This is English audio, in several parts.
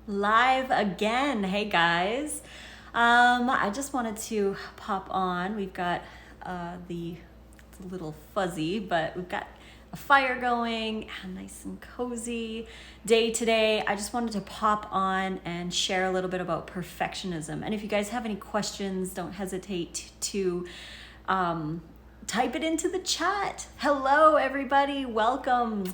Live again. Hey guys. I just wanted to pop on. We've got it's a little fuzzy, but we've got a fire going, a nice and cozy day today. I just wanted to pop on and share a little bit about perfectionism. And if you guys have any questions, don't hesitate to type it into the chat. Hello, everybody. Welcome.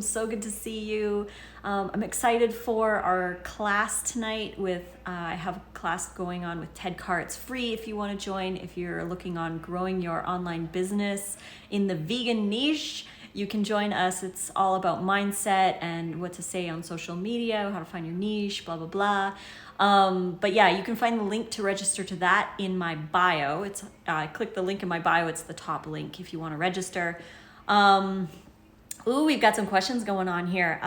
So good to see you. I'm excited for our class tonight with, I have a class going on with Ted Carr. It's free if you want to join. If you're looking on growing your online business in the vegan niche, you can join us. It's all about mindset and what to say on social media, how to find your niche, blah, blah, blah. But yeah, you can find the link to register to that in my bio. It's click the link in my bio. It's the top link if you want to register. We've got some questions going on here.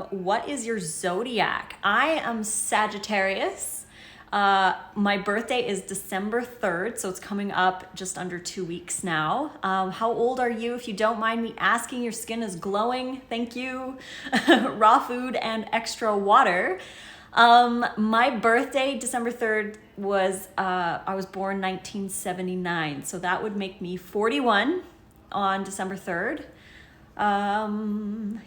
What is your zodiac? I am Sagittarius. My birthday is December 3rd, so it's coming up just under 2 weeks now. How old are you? If you don't mind me asking, your skin is glowing. Thank you. Raw food and extra water. My birthday, December 3rd, was, I was born 1979. So that would make me 41 on December 3rd.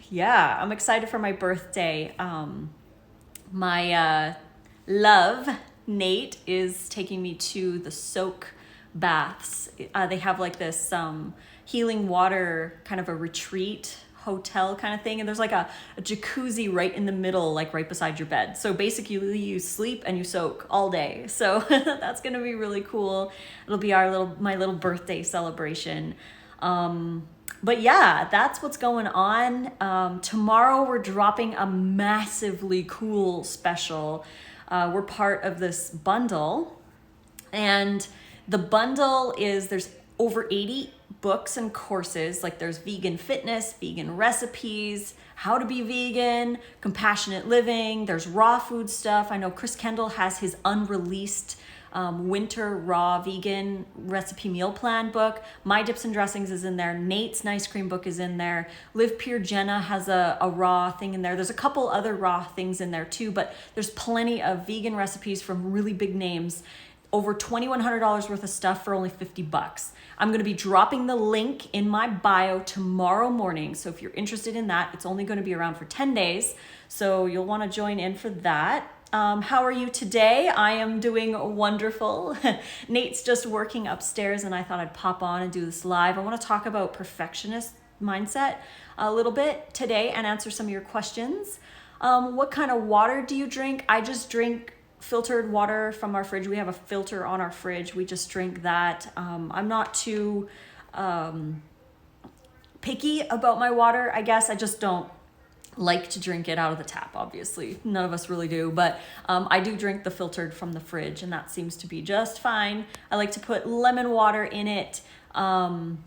Yeah, I'm excited for my birthday. My love, Nate, is taking me to the soak baths. They have like this healing water, kind of a retreat hotel kind of thing, and there's like a jacuzzi right in the middle, like right beside your bed. So basically you sleep and you soak all day. So that's gonna be really cool. It'll be my little birthday celebration. But yeah, that's what's going on. Tomorrow we're dropping a massively cool special. We're part of this bundle, and the bundle is, there's over 80 books and courses. Like there's vegan fitness, vegan recipes, how to be vegan, compassionate living. There's raw food stuff. I know Chris Kendall has his unreleased winter raw vegan recipe meal plan book. My Dips and Dressings is in there. Nate's Nice Cream book is in there. Live Pure Jenna has a raw thing in there. There's a couple other raw things in there too, but there's plenty of vegan recipes from really big names. Over $2,100 worth of stuff for only $50. I'm gonna be dropping the link in my bio tomorrow morning. So if you're interested in that, it's only gonna be around for 10 days. So you'll wanna join in for that. How are you today? I am doing wonderful. Nate's just working upstairs and I thought I'd pop on and do this live. I wanna talk about perfectionist mindset a little bit today and answer some of your questions. What kind of water do you drink? I just drink filtered water from our fridge. We have a filter on our fridge. We just drink that. I'm not too picky about my water, I guess. I just don't like to drink it out of the tap, obviously. None of us really do, but I do drink the filtered from the fridge, and that seems to be just fine. I like to put lemon water in it, or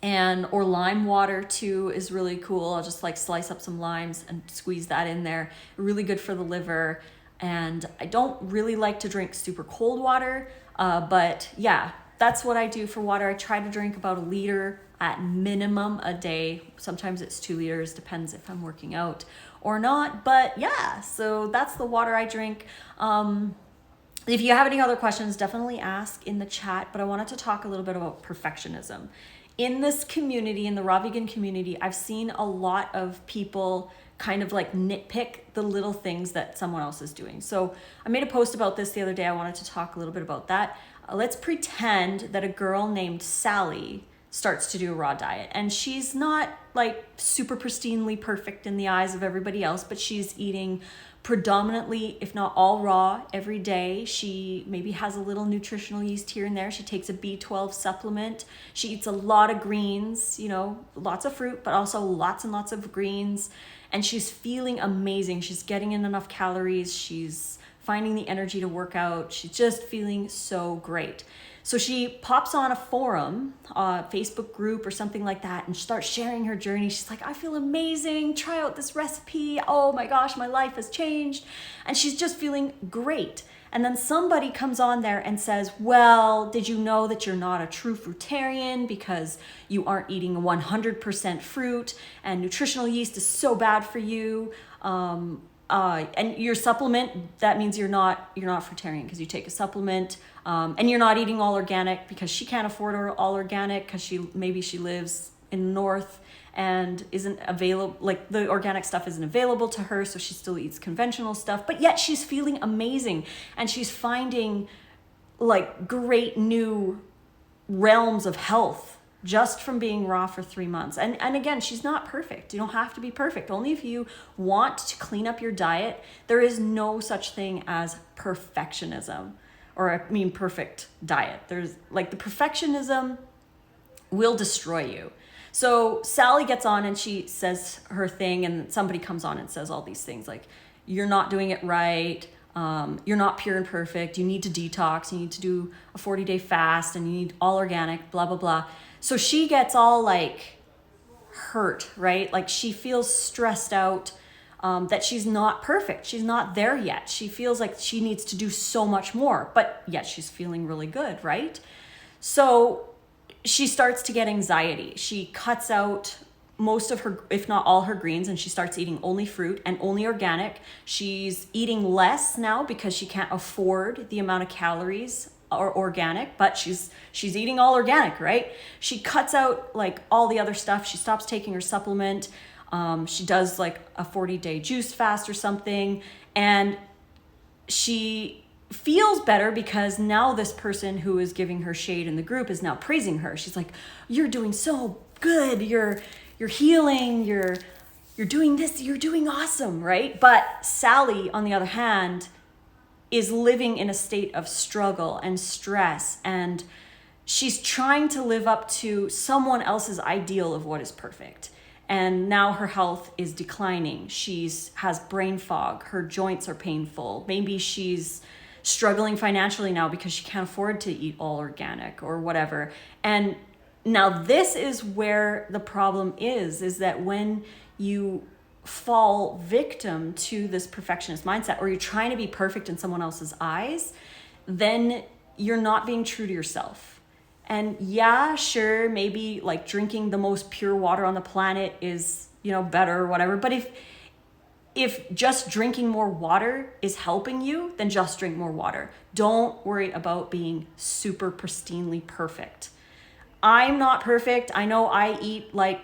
lime water too is really cool. I'll just like slice up some limes and squeeze that in there. Really good for the liver. And I don't really like to drink super cold water, but yeah, that's what I do for water. I try to drink about 1 liter at minimum a day. Sometimes it's 2 liters, depends if I'm working out or not. But yeah, so that's the water I drink. If you have any other questions, definitely ask in the chat, but I wanted to talk a little bit about perfectionism. In this community, in the raw vegan community, I've seen a lot of people kind of like nitpick the little things that someone else is doing. So I made a post about this the other day. I wanted to talk a little bit about that. Let's pretend that a girl named Sally starts to do a raw diet, and she's not like super pristinely perfect in the eyes of everybody else, but she's eating predominantly, if not all raw every day. She maybe has a little nutritional yeast here and there. She takes a B12 supplement. She eats a lot of greens, lots of fruit, but also lots and lots of greens. And she's feeling amazing. She's getting in enough calories. She's finding the energy to work out. She's just feeling so great. So she pops on a forum, a Facebook group or something like that, and she starts sharing her journey. She's like, I feel amazing. Try out this recipe. Oh my gosh, my life has changed. And she's just feeling great. And then somebody comes on there and says, well, did you know that you're not a true fruitarian because you aren't eating 100% fruit and nutritional yeast is so bad for you? and your supplement, that means you're not fruitarian because you take a supplement, and you're not eating all organic because she can't afford all organic because she lives in the north and isn't available, like the organic stuff isn't available to her, so she still eats conventional stuff, but yet she's feeling amazing and she's finding like great new realms of health just from being raw for 3 months. And again, she's not perfect. You don't have to be perfect. Only if you want to clean up your diet. There is no such thing as perfectionism, or I mean perfect diet. There's like the perfectionism will destroy you. So Sally gets on and she says her thing, and somebody comes on and says all these things like, you're not doing it right. You're not pure and perfect. You need to detox. You need to do a 40-day fast, and you need all organic, blah, blah, blah. So she gets all like hurt, right? Like she feels stressed out, that she's not perfect. She's not there yet. She feels like she needs to do so much more, but yet she's feeling really good, right? So she starts to get anxiety. She cuts out most of her, if not all her greens, and she starts eating only fruit and only organic. She's eating less now because she can't afford the amount of calories or organic, but she's eating all organic, right? She cuts out like all the other stuff. She stops taking her supplement. She does like a 40-day juice fast or something, and she feels better because now this person who is giving her shade in the group is now praising her. She's like, you're doing so good. You're healing. You're doing this. You're doing awesome, right? But Sally, on the other hand, is living in a state of struggle and stress, and she's trying to live up to someone else's ideal of what is perfect. And now her health is declining. Has brain fog. Her joints are painful. Maybe she's struggling financially now because she can't afford to eat all organic or whatever. And now this is where the problem is that when you fall victim to this perfectionist mindset, or you're trying to be perfect in someone else's eyes, then you're not being true to yourself. And yeah, sure, maybe like drinking the most pure water on the planet is, better or whatever. But if just drinking more water is helping you, then just drink more water. Don't worry about being super pristinely perfect. I'm not perfect. I know I eat like,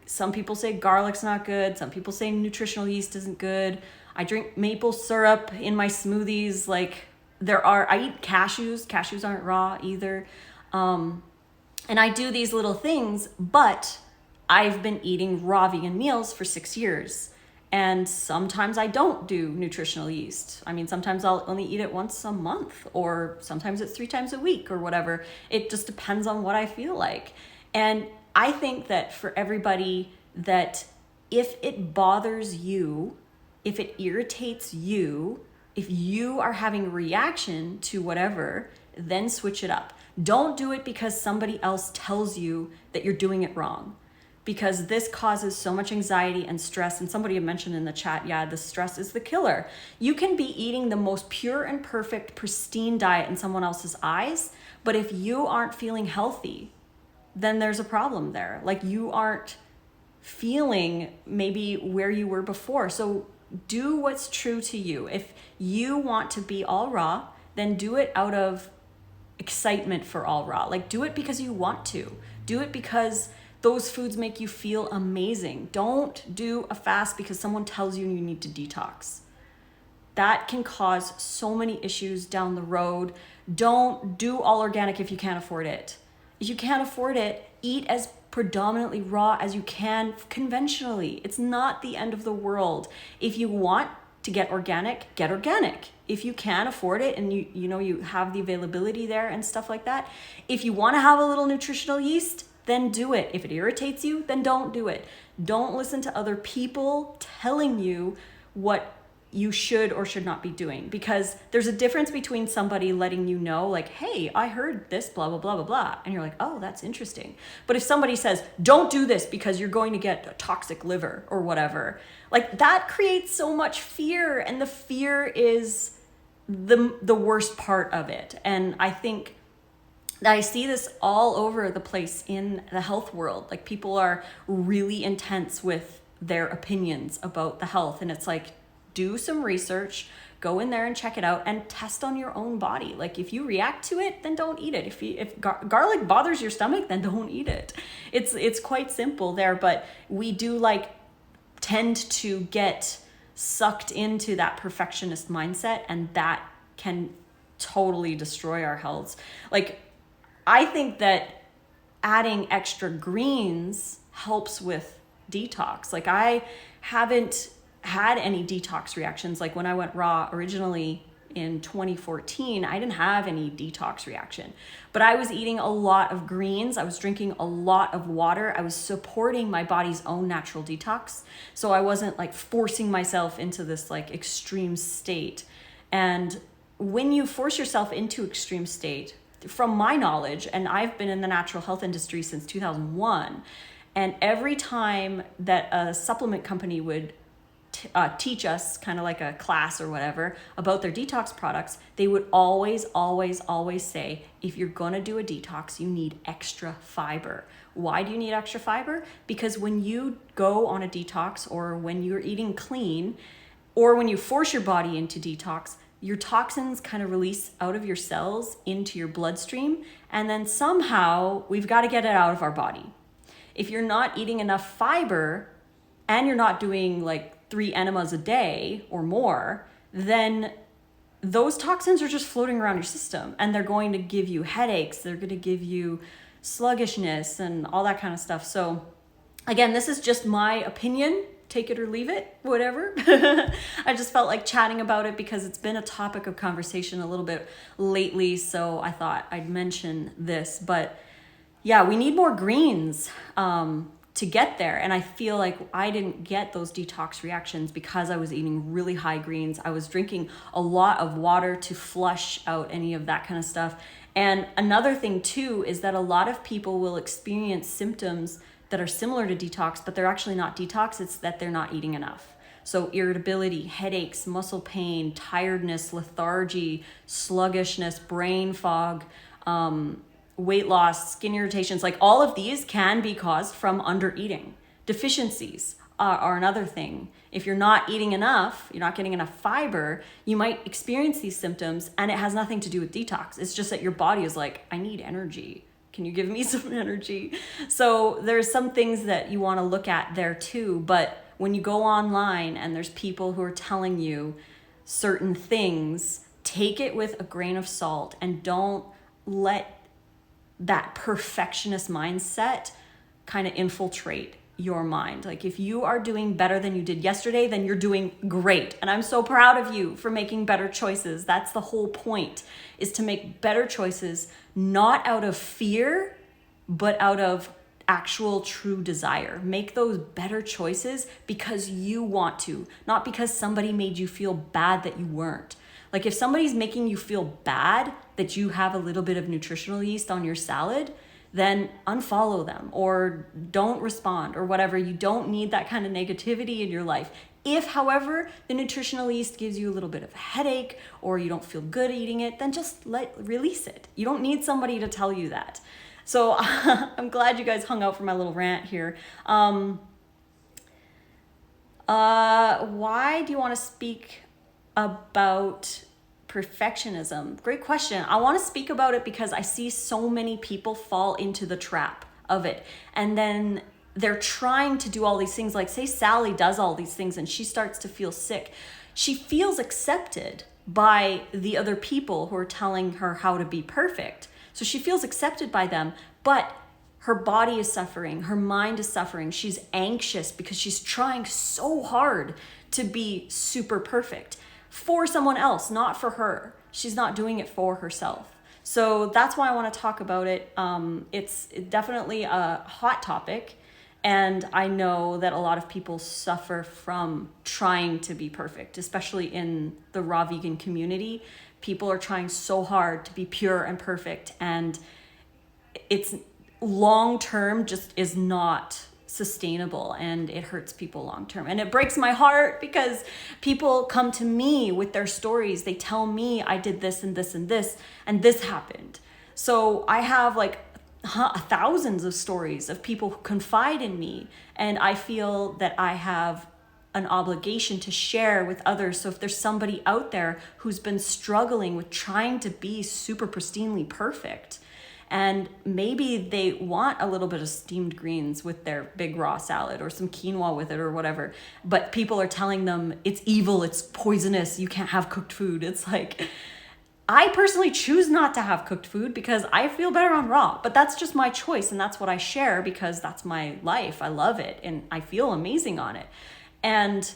some people say garlic's not good. Some people say nutritional yeast isn't good. I drink maple syrup in my smoothies. Like I eat cashews. Cashews aren't raw either. And I do these little things, but I've been eating raw vegan meals for 6 years. And sometimes I don't do nutritional yeast. I mean, sometimes I'll only eat it once a month, or sometimes it's 3 times a week or whatever. It just depends on what I feel like. And I think that for everybody, that if it bothers you, if it irritates you, if you are having a reaction to whatever, then switch it up. Don't do it because somebody else tells you that you're doing it wrong, because this causes so much anxiety and stress. And somebody had mentioned in the chat, yeah, the stress is the killer. You can be eating the most pure and perfect, pristine diet in someone else's eyes, but if you aren't feeling healthy, then there's a problem there. Like you aren't feeling maybe where you were before. So do what's true to you. If you want to be all raw, then do it out of excitement for all raw. Like do it because you want to. Do it because those foods make you feel amazing. Don't do a fast because someone tells you need to detox. That can cause so many issues down the road. Don't do all organic if you can't afford it. If you can't afford it, eat as predominantly raw as you can conventionally. It's not the end of the world. If you want to get organic, get organic. If you can afford it and you have the availability there and stuff like that. If you want to have a little nutritional yeast, then do it. If it irritates you, then don't do it. Don't listen to other people telling you what you should or should not be doing, because there's a difference between somebody letting you know like, hey, I heard this, blah, blah, blah, blah, blah. And you're like, oh, that's interesting. But if somebody says, don't do this because you're going to get a toxic liver or whatever, like that creates so much fear, and the fear is the worst part of it. And I think I see this all over the place in the health world. Like people are really intense with their opinions about the health, and it's like, do some research, go in there and check it out and test on your own body. Like if you react to it, then don't eat it. If garlic bothers your stomach, then don't eat it. It's quite simple there, but we do like tend to get sucked into that perfectionist mindset, and that can totally destroy our health. Like I think that adding extra greens helps with detox. Like I haven't had any detox reactions. Like when I went raw originally in 2014, I didn't have any detox reaction, but I was eating a lot of greens. I was drinking a lot of water. I was supporting my body's own natural detox. So I wasn't like forcing myself into this like extreme state. And when you force yourself into extreme state, from my knowledge, and I've been in the natural health industry since 2001, and every time that a supplement company would teach us, kind of like a class or whatever, about their detox products, they would always say, if you're going to do a detox, you need extra fiber. Why do you need extra fiber? Because when you go on a detox, or when you're eating clean, or when you force your body into detox, your toxins kind of release out of your cells into your bloodstream, and then somehow we've got to get it out of our body. If you're not eating enough fiber and you're not doing like 3 enemas a day or more, then those toxins are just floating around your system, and they're going to give you headaches. They're going to give you sluggishness and all that kind of stuff. So again, this is just my opinion. Take it or leave it, whatever. I just felt like chatting about it because it's been a topic of conversation a little bit lately. So I thought I'd mention this, but yeah, we need more greens to get there. And I feel like I didn't get those detox reactions because I was eating really high greens. I was drinking a lot of water to flush out any of that kind of stuff. And another thing too is that a lot of people will experience symptoms that are similar to detox, but they're actually not detox. It's that they're not eating enough. So irritability, headaches, muscle pain, tiredness, lethargy, sluggishness, brain fog, weight loss, skin irritations, like all of these can be caused from under eating. Deficiencies are another thing. If you're not eating enough, you're not getting enough fiber, you might experience these symptoms, and it has nothing to do with detox. It's just that your body is like, I need energy. Can you give me some energy? So there's some things that you want to look at there too. But when you go online and there's people who are telling you certain things, take it with a grain of salt, and don't let that perfectionist mindset kind of infiltrate your mind. Like if you are doing better than you did yesterday, then you're doing great. And I'm so proud of you for making better choices. That's the whole point, is to make better choices, not out of fear, but out of actual true desire. Make those better choices because you want to, not because somebody made you feel bad that you weren't. Like if somebody's making you feel bad that you have a little bit of nutritional yeast on your salad, then unfollow them or don't respond or whatever. You don't need that kind of negativity in your life. If, however, the nutritional yeast gives you a little bit of a headache or you don't feel good eating it, then just release it. You don't need somebody to tell you that. So I'm glad you guys hung out for my little rant here. Why do you want to speak about perfectionism? Great question. I want to speak about it because I see so many people fall into the trap of it. And then they're trying to do all these things. Like say Sally does all these things and she starts to feel sick. She feels accepted by the other people who are telling her how to be perfect. So she feels accepted by them, but her body is suffering. Her mind is suffering. She's anxious because she's trying so hard to be super perfect for someone else, not for her. She's not doing it for herself. So that's why I want to talk about it. It's definitely a hot topic. And I know that a lot of people suffer from trying to be perfect, especially in the raw vegan community. People are trying so hard to be pure and perfect. And it's long-term just is not sustainable, and it hurts people long term. And it breaks my heart because people come to me with their stories. They tell me I did this and this and this and this happened. So I have like thousands of stories of people who confide in me, and I feel that I have an obligation to share with others. So if there's somebody out there who's been struggling with trying to be super pristinely perfect, and maybe they want a little bit of steamed greens with their big raw salad or some quinoa with it or whatever, but people are telling them it's evil, it's poisonous, you can't have cooked food. It's like, I personally choose not to have cooked food because I feel better on raw, but that's just my choice, and that's what I share because that's my life. I love it and I feel amazing on it. And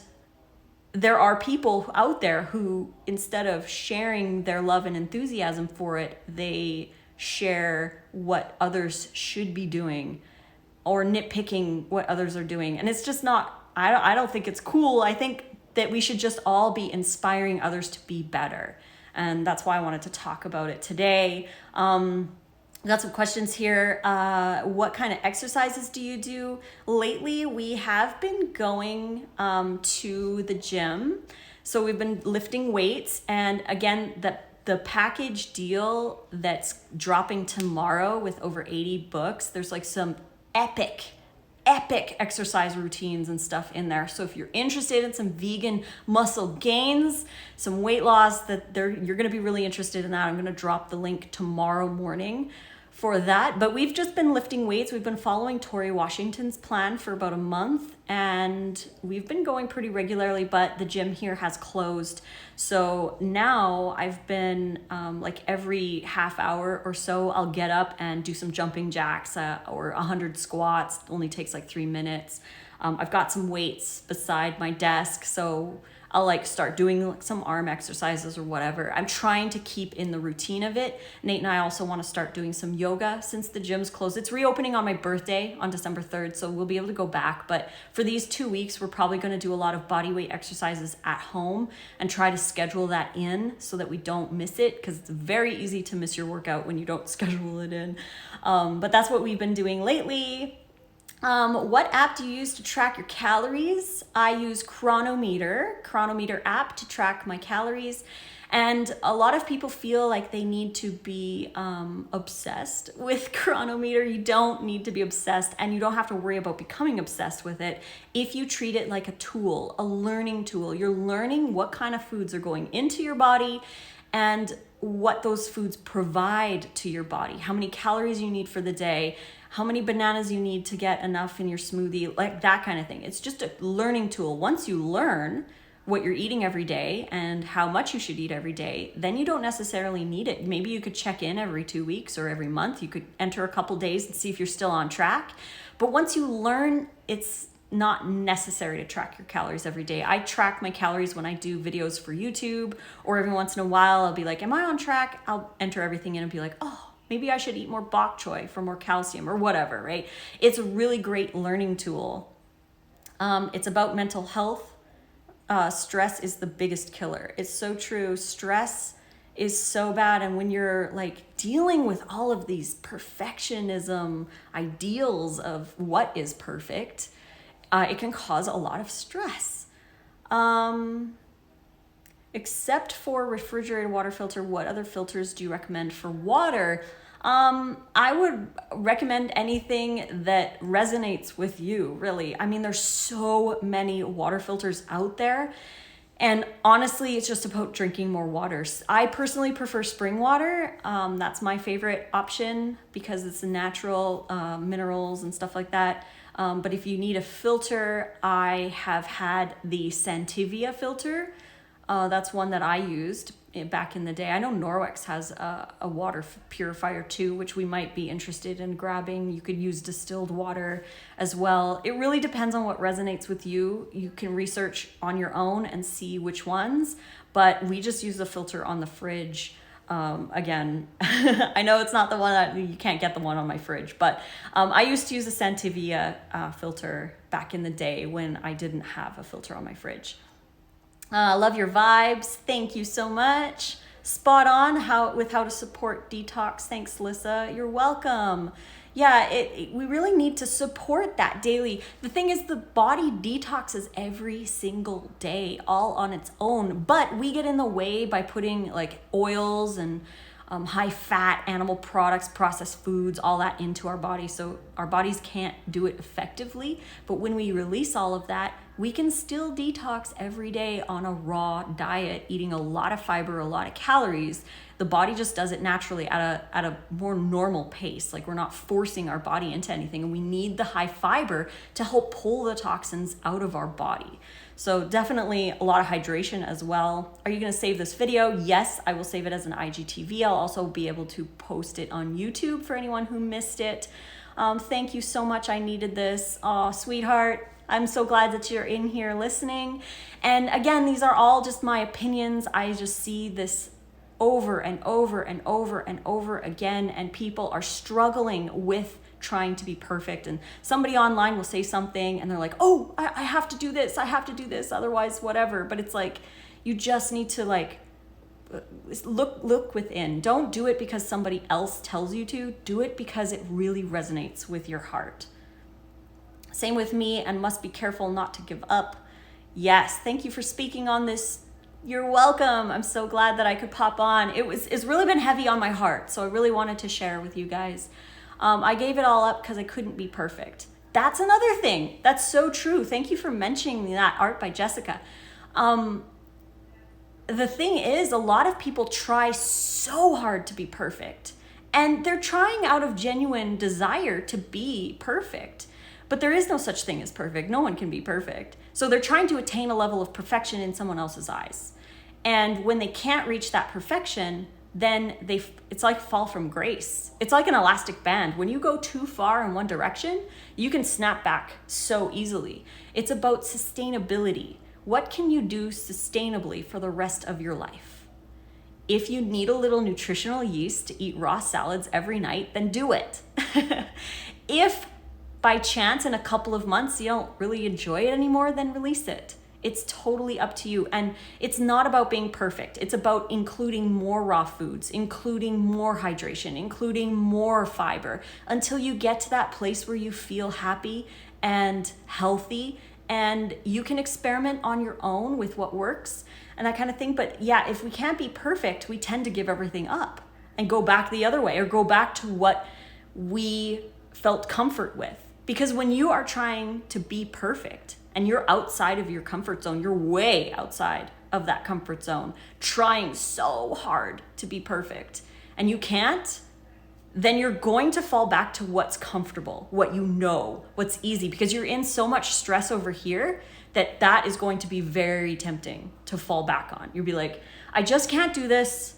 there are people out there who, instead of sharing their love and enthusiasm for it, they share what others should be doing or nitpicking what others are doing. And it's just not, I don't think it's cool. I think that we should just all be inspiring others to be better. And that's why I wanted to talk about it today. We got some questions here. What kind of exercises do you do? Lately, we have been going to the gym. So we've been lifting weights. And again, the package deal that's dropping tomorrow with over 80 books, there's like some epic exercise routines and stuff in there. So if you're interested in some vegan muscle gains, some weight loss, you're going to be really interested in that. I'm going to drop the link tomorrow morning for that. But we've just been lifting weights. We've been following Tori Washington's plan for about a month, and we've been going pretty regularly, but the gym here has closed. So now I've been like every half hour or so, I'll get up and do some jumping jacks or 100 squats. It only takes like 3 minutes. I've got some weights beside my desk, so I'll like start doing like some arm exercises or whatever. I'm trying to keep in the routine of it. Nate and I also want to start doing some yoga since the gym's closed. It's reopening on my birthday on December 3rd, so we'll be able to go back. But for these 2 weeks, we're probably going to do a lot of body weight exercises at home and try to schedule that in so that we don't miss it, because it's very easy to miss your workout when you don't schedule it in. But that's what we've been doing lately. What app do you use to track your calories? I use Chronometer app to track my calories. And a lot of people feel like they need to be obsessed with Chronometer. You don't need to be obsessed, and you don't have to worry about becoming obsessed with it if you treat it like a tool, a learning tool. You're learning what kind of foods are going into your body and what those foods provide to your body, how many calories you need for the day, how many bananas you need to get enough in your smoothie, like that kind of thing. It's just a learning tool. Once you learn what you're eating every day and how much you should eat every day, then you don't necessarily need it. Maybe you could check in every 2 weeks or every month. You could enter a couple days and see if you're still on track. But once you learn, it's not necessary to track your calories every day. I track my calories when I do videos for YouTube, or every once in a while I'll be like, am I on track? I'll enter everything in and be like, oh, maybe I should eat more bok choy for more calcium or whatever, right? It's a really great learning tool. It's about mental health. Stress is the biggest killer. It's so true. Stress is so bad. And when you're like dealing with all of these perfectionism ideals of what is perfect, it can cause a lot of stress. Except for refrigerated water filter, what other filters do you recommend for water? I would recommend anything that resonates with you, really. I mean, there's so many water filters out there. And honestly, it's just about drinking more water. I personally prefer spring water. That's my favorite option because it's natural minerals and stuff like that. But if you need a filter, I have had the Santivia filter. That's one that I used back in the day. I know Norwex has a water purifier too, which we might be interested in grabbing. You could use distilled water as well. It really depends on what resonates with you. You can research on your own and see which ones, but we just use the filter on the fridge. Again, I know it's not the one that you can't get the one on my fridge, but I used to use a Santivia filter back in the day when I didn't have a filter on my fridge. Love your vibes. Thank you so much. Spot on with how to support detox. Thanks, Lissa. You're welcome. Yeah, we really need to support that daily. The thing is, the body detoxes every single day, all on its own, but we get in the way by putting like oils and high fat animal products, processed foods, all that into our body. So our bodies can't do it effectively. But when we release all of that, we can still detox every day on a raw diet, eating a lot of fiber, a lot of calories. The body just does it naturally at a more normal pace. Like, we're not forcing our body into anything, and we need the high fiber to help pull the toxins out of our body. So definitely a lot of hydration as well. Are you gonna save this video? Yes, I will save it as an IGTV. I'll also be able to post it on YouTube for anyone who missed it. Thank you so much. I needed this. Oh, sweetheart. I'm so glad that you're in here listening. And again, these are all just my opinions. I just see this over and over and over and over again, and people are struggling with trying to be perfect. And somebody online will say something and they're like, oh, I have to do this, I have to do this, otherwise whatever. But it's like, you just need to like look within. Don't do it because somebody else tells you to. Do it because it really resonates with your heart. Same with me, and must be careful not to give up. Yes, thank you for speaking on this. You're welcome. I'm so glad that I could pop on. It's really been heavy on my heart, so I really wanted to share with you guys. I gave it all up because I couldn't be perfect. That's another thing. That's so true. Thank you for mentioning that, Art by Jessica. The thing is, a lot of people try so hard to be perfect, and they're trying out of genuine desire to be perfect. But there is no such thing as perfect. No one can be perfect. So they're trying to attain a level of perfection in someone else's eyes. And when they can't reach that perfection, then it's like fall from grace. It's like an elastic band. When you go too far in one direction, you can snap back so easily. It's about sustainability. What can you do sustainably for the rest of your life? If you need a little nutritional yeast to eat raw salads every night, then do it. If by chance in a couple of months you don't really enjoy it anymore, then release it. It's totally up to you. And it's not about being perfect. It's about including more raw foods, including more hydration, including more fiber, until you get to that place where you feel happy and healthy, and you can experiment on your own with what works and that kind of thing. But yeah, if we can't be perfect, we tend to give everything up and go back the other way, or go back to what we felt comfort with. Because when you are trying to be perfect and you're outside of your comfort zone, you're way outside of that comfort zone, trying so hard to be perfect, and you can't, then you're going to fall back to what's comfortable, what you know, what's easy, because you're in so much stress over here that is going to be very tempting to fall back on. You'll be like, I just can't do this,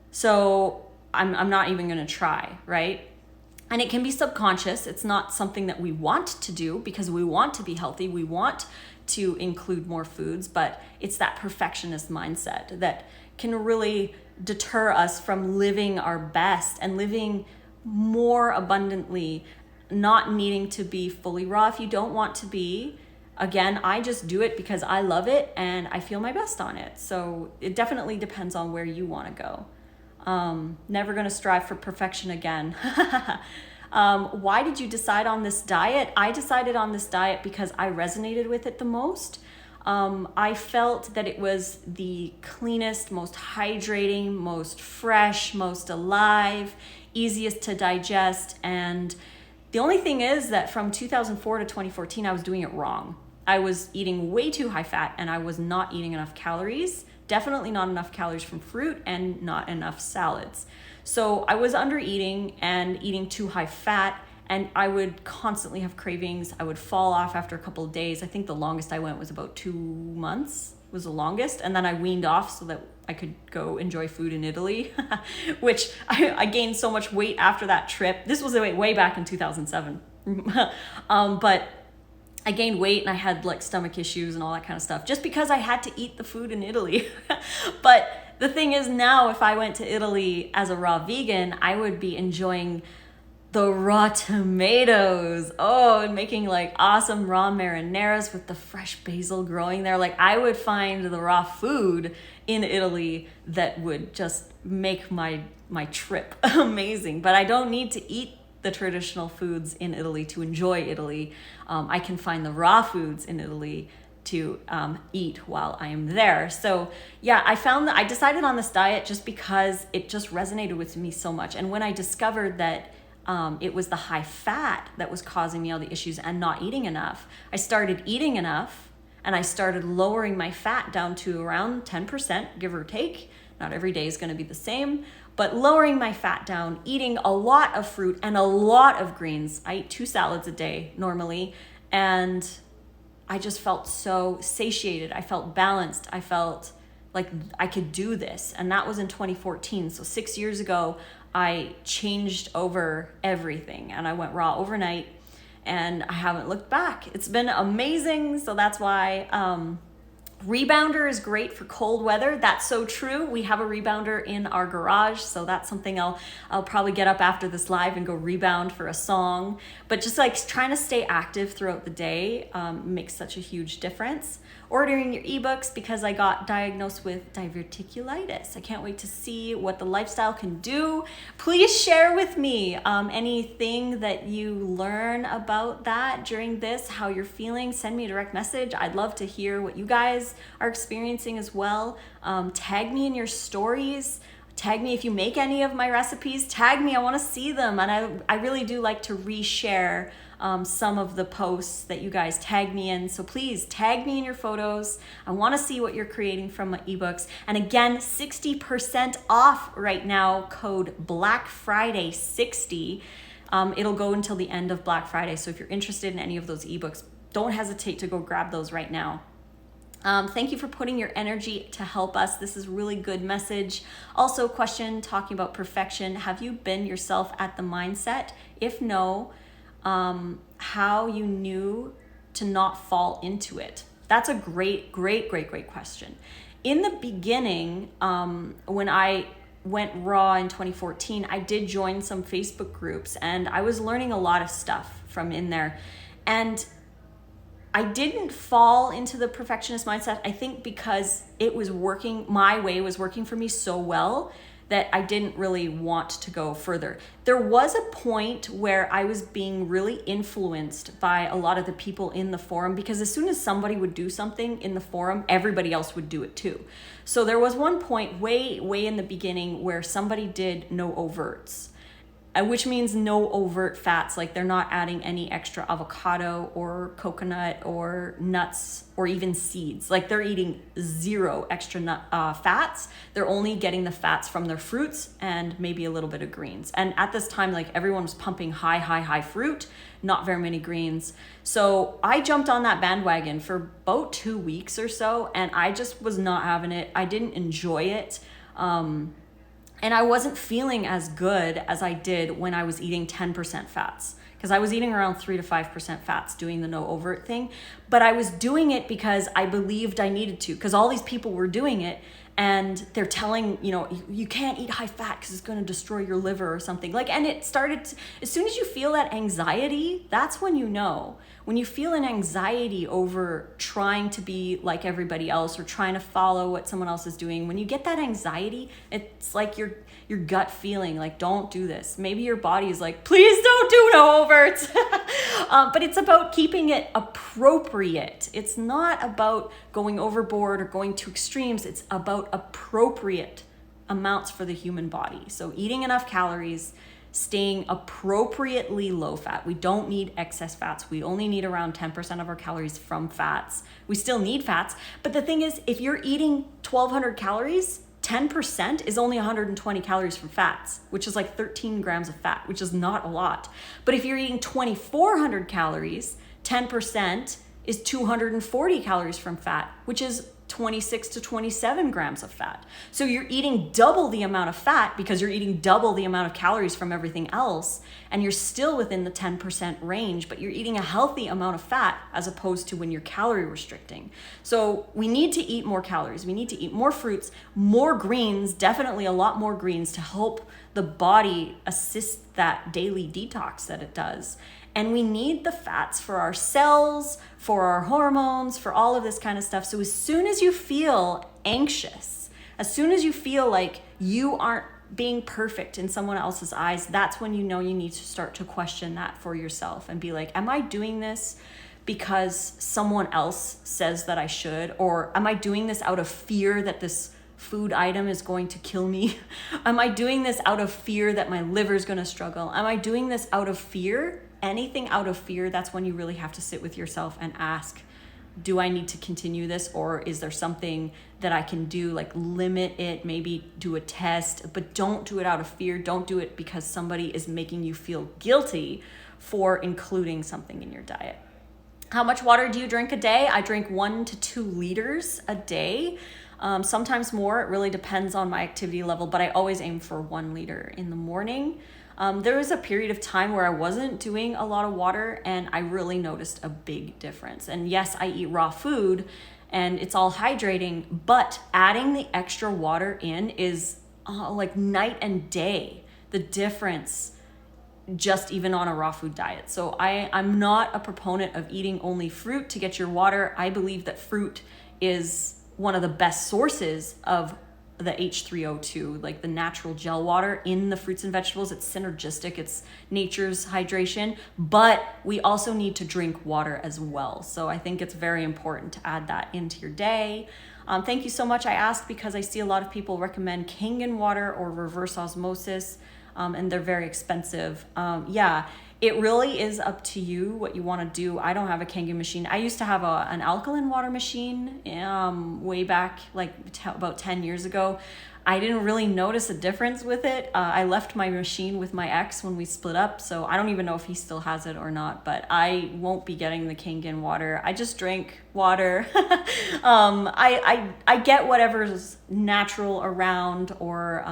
so I'm not even gonna try, right? And it can be subconscious. It's not something that we want to do because we want to be healthy. We want to include more foods, but it's that perfectionist mindset that can really deter us from living our best and living more abundantly, not needing to be fully raw. If you don't want to be, again, I just do it because I love it and I feel my best on it. So it definitely depends on where you want to go. Never going to strive for perfection again. Why did you decide on this diet? I decided on this diet because I resonated with it the most. I felt that it was the cleanest, most hydrating, most fresh, most alive, easiest to digest. And the only thing is that from 2004 to 2014, I was doing it wrong. I was eating way too high fat and I was not eating enough calories. Definitely not enough calories from fruit and not enough salads. So I was under eating and eating too high fat, and I would constantly have cravings. I would fall off after a couple of days. I think the longest I went was about 2 months was the longest. And then I weaned off so that I could go enjoy food in Italy, which I gained so much weight after that trip. This was way back in 2007. But I gained weight and I had like stomach issues and all that kind of stuff just because I had to eat the food in Italy. But the thing is, now if I went to Italy as a raw vegan, I would be enjoying the raw tomatoes. Oh, and making like awesome raw marinaras with the fresh basil growing there. Like, I would find the raw food in Italy that would just make my trip amazing. But I don't need to eat the traditional foods in Italy to enjoy Italy. I can find the raw foods in Italy to eat while I am there. So yeah, I decided on this diet just because it just resonated with me so much. And when I discovered that it was the high fat that was causing me all the issues and not eating enough, I started eating enough, and I started lowering my fat down to around 10%, give or take. Not every day is going to be the same, but lowering my fat down, eating a lot of fruit and a lot of greens. I eat 2 salads a day normally, and I just felt so satiated. I felt balanced. I felt like I could do this. And that was in 2014. So 6 years ago, I changed over everything and I went raw overnight, and I haven't looked back. It's been amazing. So that's why rebounder is great for cold weather. That's so true. We have a rebounder in our garage, so that's something I'll probably get up after this live and go rebound for a song. But just like trying to stay active throughout the day makes such a huge difference. Ordering your ebooks because I got diagnosed with diverticulitis. I can't wait to see what the lifestyle can do. Please share with me anything that you learn about that during this, how you're feeling. Send me a direct message. I'd love to hear what you guys are experiencing as well. Tag me in your stories. Tag me if you make any of my recipes. Tag me, I want to see them. And I really do like to reshare some of the posts that you guys tag me in. So please tag me in your photos. I want to see what you're creating from my ebooks. And again, 60% off right now, code Black Friday 60. It'll go until the end of Black Friday. So if you're interested in any of those ebooks, don't hesitate to go grab those right now. Thank you for putting your energy to help us. This is really good message. Also, question talking about perfection. Have you been yourself at the mindset? If no, how you knew to not fall into it? That's a great question. In the beginning, when I went raw in 2014, I did join some Facebook groups and I was learning a lot of stuff from in there. And I didn't fall into the perfectionist mindset, I think because it was working, my way was working for me so well that I didn't really want to go further. There was a point where I was being really influenced by a lot of the people in the forum, because as soon as somebody would do something in the forum, everybody else would do it too. So there was one point way in the beginning where somebody did no overts, which means no overt fats, like they're not adding any extra avocado or coconut or nuts or even seeds. Like they're eating 0 extra fats. They're only getting the fats from their fruits and maybe a little bit of greens. And at this time, like everyone was pumping high fruit, not very many greens. So I jumped on that bandwagon for about 2 weeks or so, and I just was not having it. I didn't enjoy it. And I wasn't feeling as good as I did when I was eating 10% fats, because I was eating around 3 to 5% fats doing the no overt thing. But I was doing it because I believed I needed to, because all these people were doing it and they're telling, you can't eat high fat because it's going to destroy your liver or something. And it started as soon as you feel that anxiety, that's when you know. When you feel an anxiety over trying to be like everybody else or trying to follow what someone else is doing, when you get that anxiety, it's like your gut feeling, like, don't do this. Maybe your body is like, please don't do no overts. But it's about keeping it appropriate. It's not about going overboard or going to extremes. It's about appropriate amounts for the human body. So eating enough calories, staying appropriately low fat. We don't need excess fats. We only need around 10% of our calories from fats. We still need fats. But the thing is, if you're eating 1,200 calories, 10% is only 120 calories from fats, which is like 13 grams of fat, which is not a lot. But if you're eating 2,400 calories, 10% is 240 calories from fat, which is 26 to 27 grams of fat. So you're eating double the amount of fat because you're eating double the amount of calories from everything else, and you're still within the 10% range, but you're eating a healthy amount of fat as opposed to when you're calorie restricting. So we need to eat more calories. We need to eat more fruits, more greens, definitely a lot more greens to help the body assist that daily detox that it does. And we need the fats for our cells, for our hormones, for all of this kind of stuff. So as soon as you feel anxious, as soon as you feel like you aren't being perfect in someone else's eyes, that's when you know you need to start to question that for yourself and be like, am I doing this because someone else says that I should? Or am I doing this out of fear that this food item is going to kill me? Am I doing this out of fear that my liver is going to struggle? Am I doing this out of fear? Anything out of fear, that's when you really have to sit with yourself and ask, do I need to continue this, or is there something that I can do, like limit it, maybe do a test, but don't do it out of fear. Don't do it because somebody is making you feel guilty for including something in your diet. How much water do you drink a day? I drink 1 to 2 liters a day. Sometimes more, it really depends on my activity level, but I always aim for 1 liter in the morning. There was a period of time where I wasn't doing a lot of water and I really noticed a big difference. And yes, I eat raw food and it's all hydrating, but adding the extra water in is like night and day, the difference just even on a raw food diet. So I'm not a proponent of eating only fruit to get your water. I believe that fruit is one of the best sources of the H3O2, like the natural gel water in the fruits and vegetables. It's synergistic, it's nature's hydration, but we also need to drink water as well. So I think it's very important to add that into your day. Thank you so much. I asked because I see a lot of people recommend Kangen water or reverse osmosis, and they're very expensive. Yeah, it really is up to you what you want to do. I don't have a Kangen machine. I used to have an alkaline water machine way back, like about 10 years ago. I didn't really notice a difference with it. I left my machine with my ex when we split up, so I don't even know if he still has it or not, but I won't be getting the Kangen water. I just drink water. I get whatever's natural around, or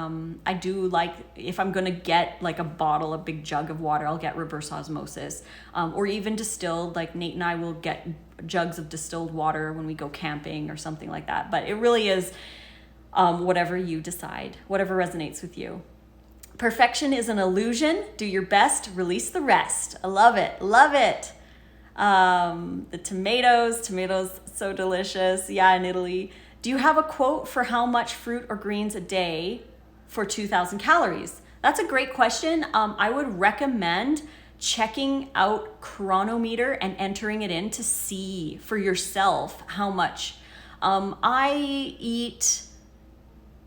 I do like, if I'm gonna get like a bottle, a big jug of water, I'll get reverse osmosis, or even distilled. Like Nate and I will get jugs of distilled water when we go camping or something like that. But it really is whatever you decide, whatever resonates with you. Perfection is an illusion. Do your best, release the rest. I love it. Love it. The tomatoes, so delicious. Yeah, in Italy. Do you have a quote for how much fruit or greens a day for 2,000 calories? That's a great question. I would recommend checking out Chronometer and entering it in to see for yourself how much. I eat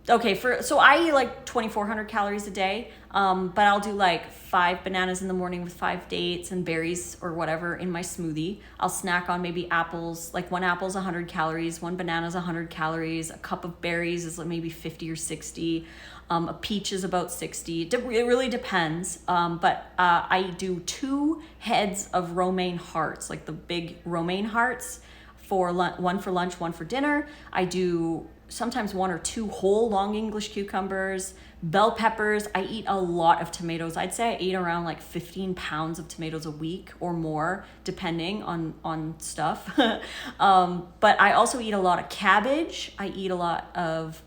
like 2,400 calories a day, but I'll do like 5 bananas in the morning with 5 dates and berries or whatever in my smoothie. I'll snack on maybe apples, like 1 apple's 100 calories, 1 banana's 100 calories, a cup of berries is like maybe 50 or 60, a peach is about 60. It really depends, but I do 2 heads of romaine hearts, like the big romaine hearts, one for lunch, 1 for dinner. I do sometimes 1 or 2 whole long English cucumbers, bell peppers. I eat a lot of tomatoes. I'd say I eat around like 15 pounds of tomatoes a week or more, depending on stuff. But I also eat a lot of cabbage. I eat a lot of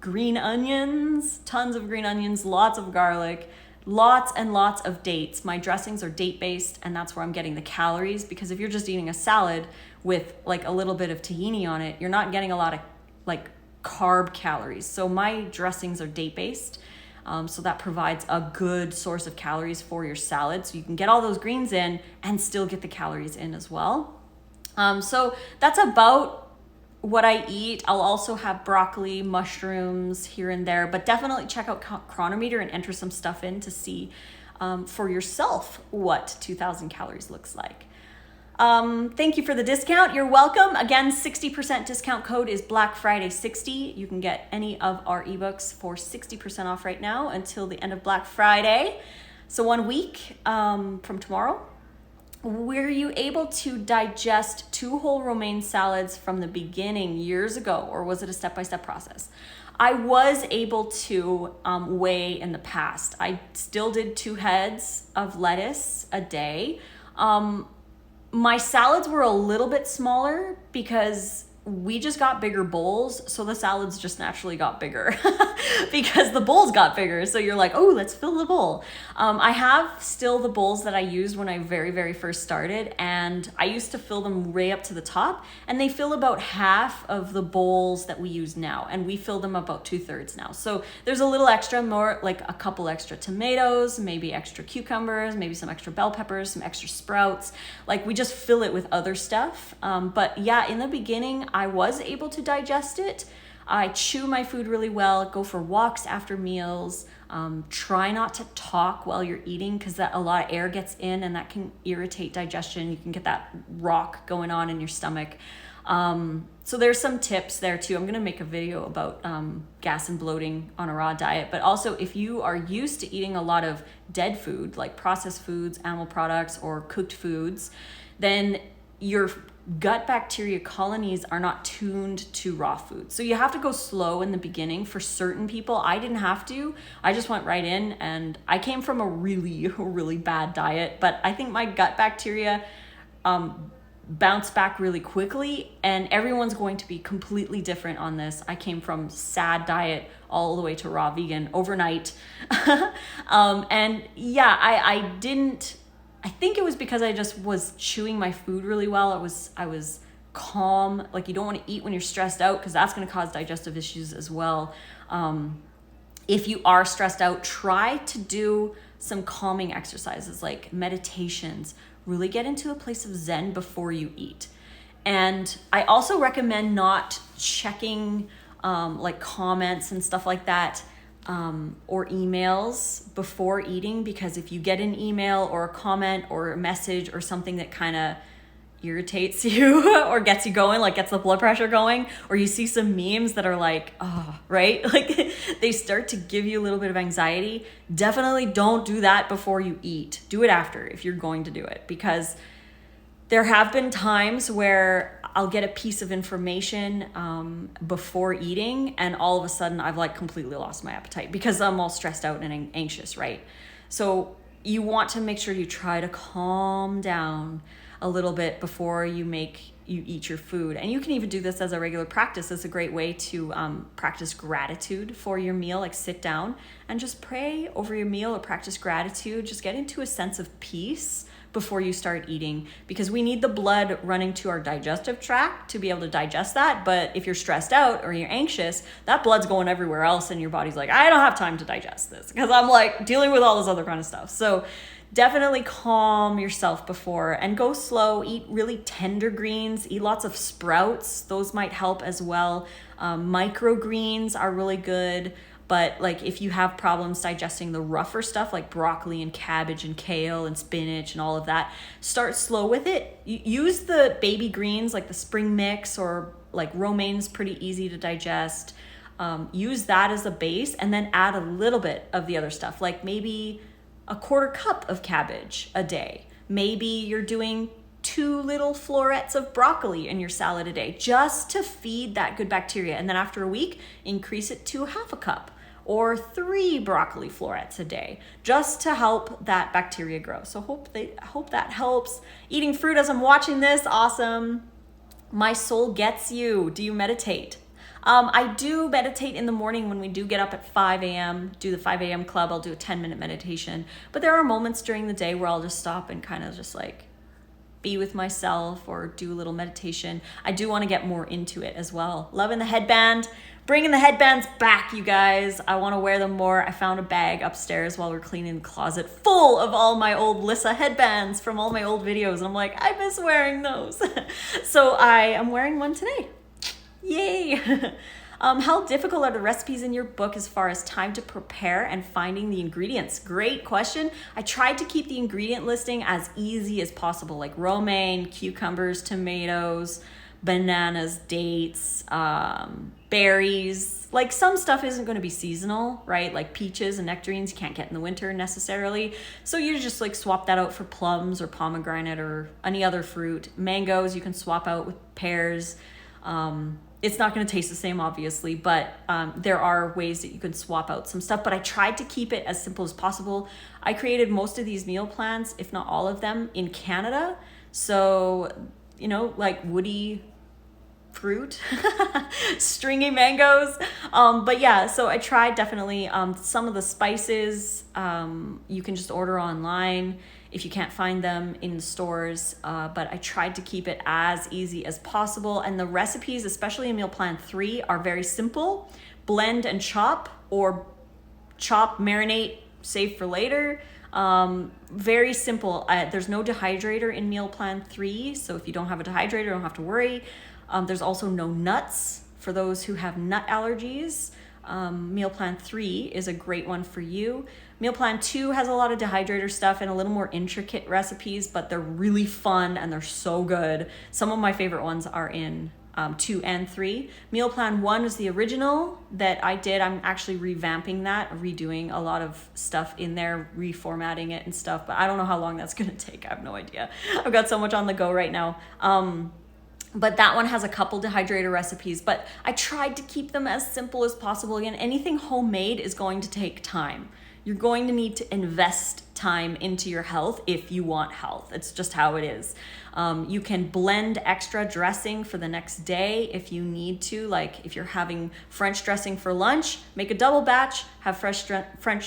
green onions, tons of green onions, lots of garlic, lots and lots of dates. My dressings are date-based, and that's where I'm getting the calories, because if you're just eating a salad with like a little bit of tahini on it, you're not getting a lot of like carb calories. So my dressings are date-based. So that provides a good source of calories for your salad. So you can get all those greens in and still get the calories in as well. So that's about what I eat. I'll also have broccoli, mushrooms here and there, but definitely check out Chronometer and enter some stuff in to see for yourself what 2,000 calories looks like. Thank you for the discount. You're welcome. Again, 60% discount code is Black Friday 60. You can get any of our ebooks for 60% off right now until the end of Black Friday. So 1 week from tomorrow. Were you able to digest 2 whole romaine salads from the beginning years ago, or was it a step-by-step process? I was able to weigh in the past. I still did 2 heads of lettuce a day. My salads were a little bit smaller because we just got bigger bowls, so the salads just naturally got bigger because the bowls got bigger. So you're like, oh, let's fill the bowl. I have still the bowls that I used when I very, very first started, and I used to fill them way up to the top, and they fill about half of the bowls that we use now, and we fill them about 2/3 now. So there's a little extra, more like a couple extra tomatoes, maybe extra cucumbers, maybe some extra bell peppers, some extra sprouts. Like we just fill it with other stuff. But yeah, in the beginning, I was able to digest it. I chew my food really well, go for walks after meals, try not to talk while you're eating because a lot of air gets in and that can irritate digestion. You can get that rock going on in your stomach. So there's some tips there too. I'm going to make a video about gas and bloating on a raw diet, but also if you are used to eating a lot of dead food, like processed foods, animal products, or cooked foods, then your gut bacteria colonies are not tuned to raw food. So you have to go slow in the beginning for certain people. I didn't have to. I just went right in, and I came from a really, really bad diet, but I think my gut bacteria bounce back really quickly, and everyone's going to be completely different on this. I came from sad diet all the way to raw vegan overnight. And yeah, I think it was because I just was chewing my food really well. I was calm. Like, you don't want to eat when you're stressed out because that's going to cause digestive issues as well. If you are stressed out, try to do some calming exercises like meditations. Really get into a place of zen before you eat. And I also recommend not checking like comments and stuff like that or emails before eating, because if you get an email or a comment or a message or something that kind of irritates you or gets you going, like gets the blood pressure going, or you see some memes that are like, oh, right? Like they start to give you a little bit of anxiety. Definitely don't do that before you eat. Do it after if you're going to do it, because there have been times where I'll get a piece of information before eating, and all of a sudden I've like completely lost my appetite because I'm all stressed out and anxious, right? So you want to make sure you try to calm down a little bit before you eat your food. And you can even do this as a regular practice. It's a great way to practice gratitude for your meal. Like, sit down and just pray over your meal or practice gratitude. Just get into a sense of peace before you start eating, because we need the blood running to our digestive tract to be able to digest that. But if you're stressed out or you're anxious, that blood's going everywhere else, and your body's like, I don't have time to digest this because I'm like dealing with all this other kind of stuff. So definitely calm yourself before, and go slow. Eat really tender greens, eat lots of sprouts. Those might help as well. Microgreens are really good. But like, if you have problems digesting the rougher stuff like broccoli and cabbage and kale and spinach and all of that, start slow with it. Use the baby greens like the spring mix, or like romaine's pretty easy to digest. Use that as a base, and then add a little bit of the other stuff, like maybe a quarter cup of cabbage a day. Maybe you're doing 2 little florets of broccoli in your salad a day, just to feed that good bacteria. And then after a week, increase it to half a cup or 3 broccoli florets a day, just to help that bacteria grow. So hope that helps. Eating fruit as I'm watching this, awesome. My soul gets you. Do you meditate? I do meditate in the morning when we do get up at 5 a.m., do the 5 a.m. club. I'll do a 10-minute meditation. But there are moments during the day where I'll just stop and kind of just like be with myself or do a little meditation. I do want to get more into it as well. Loving the headband. Bringing the headbands back, you guys. I want to wear them more. I found a bag upstairs while we're cleaning the closet full of all my old Lissa headbands from all my old videos. And I'm like, I miss wearing those. So I am wearing one today. Yay! How difficult are the recipes in your book as far as time to prepare and finding the ingredients? Great question. I tried to keep the ingredient listing as easy as possible, like romaine, cucumbers, tomatoes, bananas, dates, berries. Like, some stuff isn't going to be seasonal, right? Like peaches and nectarines you can't get in the winter necessarily. So you just like swap that out for plums or pomegranate or any other fruit. Mangoes you can swap out with pears. It's not going to taste the same, obviously, but there are ways that you can swap out some stuff. But I tried to keep it as simple as possible. I created most of these meal plans, if not all of them, in Canada. So, you know, like woody fruit, stringy mangoes. But yeah, so I tried definitely some of the spices you can just order online if you can't find them in the stores, but I tried to keep it as easy as possible. And the recipes, especially in meal plan 3, are very simple. Blend and chop, or chop, marinate, save for later. Very simple. There's no dehydrator in meal plan 3, so if you don't have a dehydrator, you don't have to worry. There's also no nuts for those who have nut allergies, meal plan 3 is a great one for you. Meal plan 2 has a lot of dehydrator stuff and a little more intricate recipes, but they're really fun and they're so good. Some of my favorite ones are in 2 and 3. Meal plan 1 is the original that I did. I'm actually revamping that, redoing a lot of stuff in there, reformatting it and stuff, but I don't know how long that's gonna take. I have no idea. I've got so much on the go right now. But that one has a couple dehydrator recipes, but I tried to keep them as simple as possible. Again, anything homemade is going to take time. You're going to need to invest time into your health if you want health. It's just how it is. You can blend extra dressing for the next day if you need to. Like if you're having French dressing for lunch, make a double batch, have French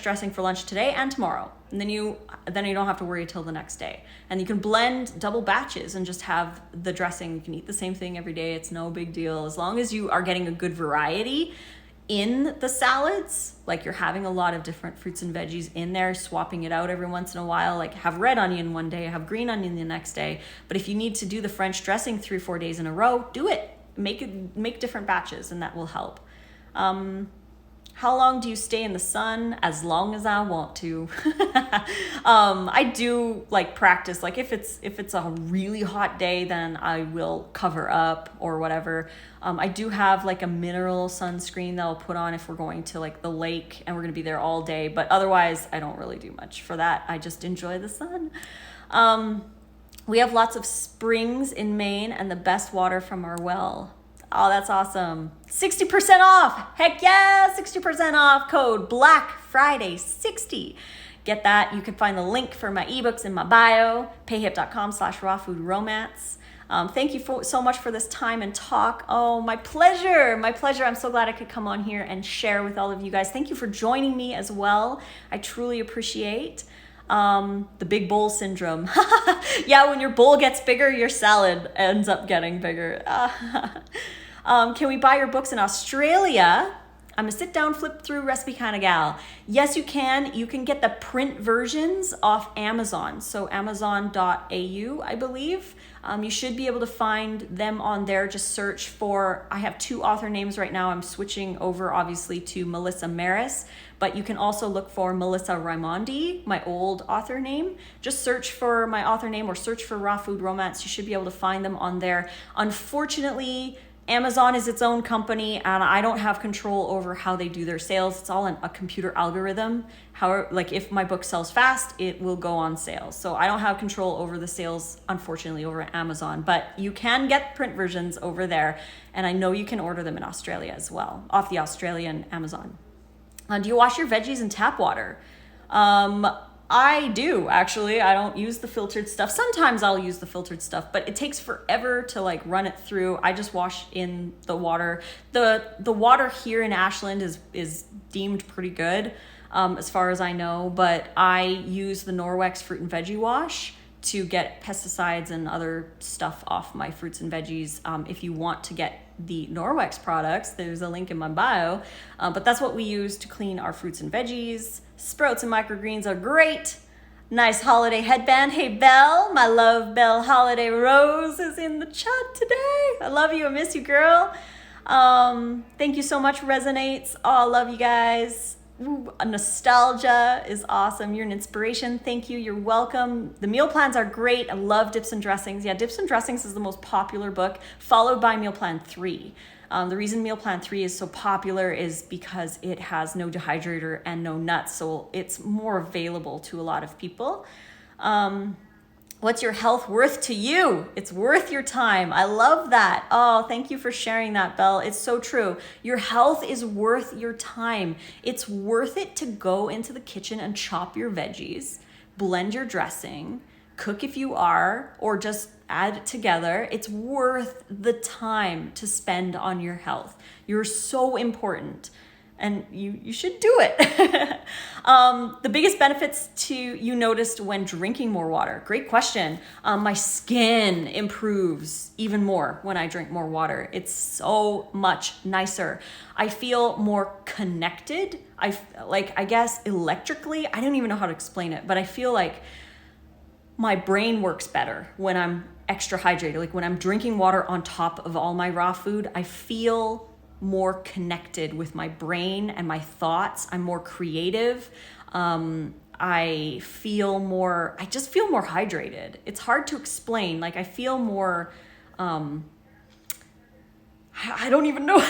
dressing for lunch today and tomorrow. And then you don't have to worry till the next day. And you can blend double batches and just have the dressing. You can eat the same thing every day. It's no big deal. As long as you are getting a good variety in the salads, like you're having a lot of different fruits and veggies in there, swapping it out every once in a while, like have red onion one day, have green onion the next day. But if you need to do the French dressing 3 or 4 days in a row, do it. Make different batches and that will help. How long do you stay in the sun? As long as I want to. I do like practice. Like if it's a really hot day, then I will cover up or whatever. I do have like a mineral sunscreen that I'll put on if we're going to like the lake and we're gonna be there all day. But otherwise, I don't really do much for that. I just enjoy the sun. We have lots of springs in Maine and the best water from our well. Oh, that's awesome. 60% off. Heck yeah, 60% off. Code Black Friday 60. Get that. You can find the link for my ebooks in my bio, payhip.com/rawfoodromance. Thank you so much for this time and talk. Oh, my pleasure. My pleasure. I'm so glad I could come on here and share with all of you guys. Thank you for joining me as well. I truly appreciate the big bowl syndrome. Yeah, when your bowl gets bigger, your salad ends up getting bigger. Can we buy your books in Australia? I'm a sit down, flip through recipe kind of gal. Yes, you can. You can get the print versions off Amazon. So amazon.au, I believe. You should be able to find them on there. Just search for, I have 2 author names right now. I'm switching over obviously to Melissa Maris, but you can also look for Melissa Raimondi, my old author name. Just search for my author name or search for Raw Food Romance. You should be able to find them on there. Unfortunately, Amazon is its own company and I don't have control over how they do their sales. It's all a computer algorithm. However, like if my book sells fast, it will go on sale. So I don't have control over the sales, unfortunately, over Amazon, but you can get print versions over there. And I know you can order them in Australia as well, off the Australian Amazon. Do you wash your veggies in tap water? I do, actually. I don't use the filtered stuff. Sometimes I'll use the filtered stuff, but it takes forever to like run it through. I just wash in the water. The water here in Ashland is deemed pretty good, as far as I know, but I use the Norwex fruit and veggie wash to get pesticides and other stuff off my fruits and veggies. If you want to get the Norwex products, there's a link in my bio, but that's what we use to clean our fruits and veggies. Sprouts and microgreens are great. Nice holiday headband. Hey, Belle, my love, Belle Holiday Rose is in the chat today. I love you. I miss you, girl. Thank you so much, Resonates. Oh, I love you guys. Ooh, nostalgia is awesome. You're an inspiration. Thank you. You're welcome. The meal plans are great. I love Dips and Dressings. Yeah, Dips and Dressings is the most popular book, followed by Meal Plan 3. The reason Meal Plan 3 is so popular is because it has no dehydrator and no nuts, so it's more available to a lot of people. What's your health worth to you? It's worth your time. I love that. Oh, thank you for sharing that, Belle. It's so true. Your health is worth your time. It's worth it to go into the kitchen and chop your veggies, blend your dressing, cook if you are, or just add it together. It's worth the time to spend on your health. You're so important. And you should do it. The biggest benefits you noticed when drinking more water. Great question. My skin improves even more when I drink more water. It's so much nicer. I feel more connected. I guess electrically, I don't even know how to explain it, but I feel like my brain works better when I'm extra hydrated. Like when I'm drinking water on top of all my raw food, I feel more connected with my brain and my thoughts. I'm more creative. I just feel more hydrated. It's hard to explain. Like I feel more, I don't even know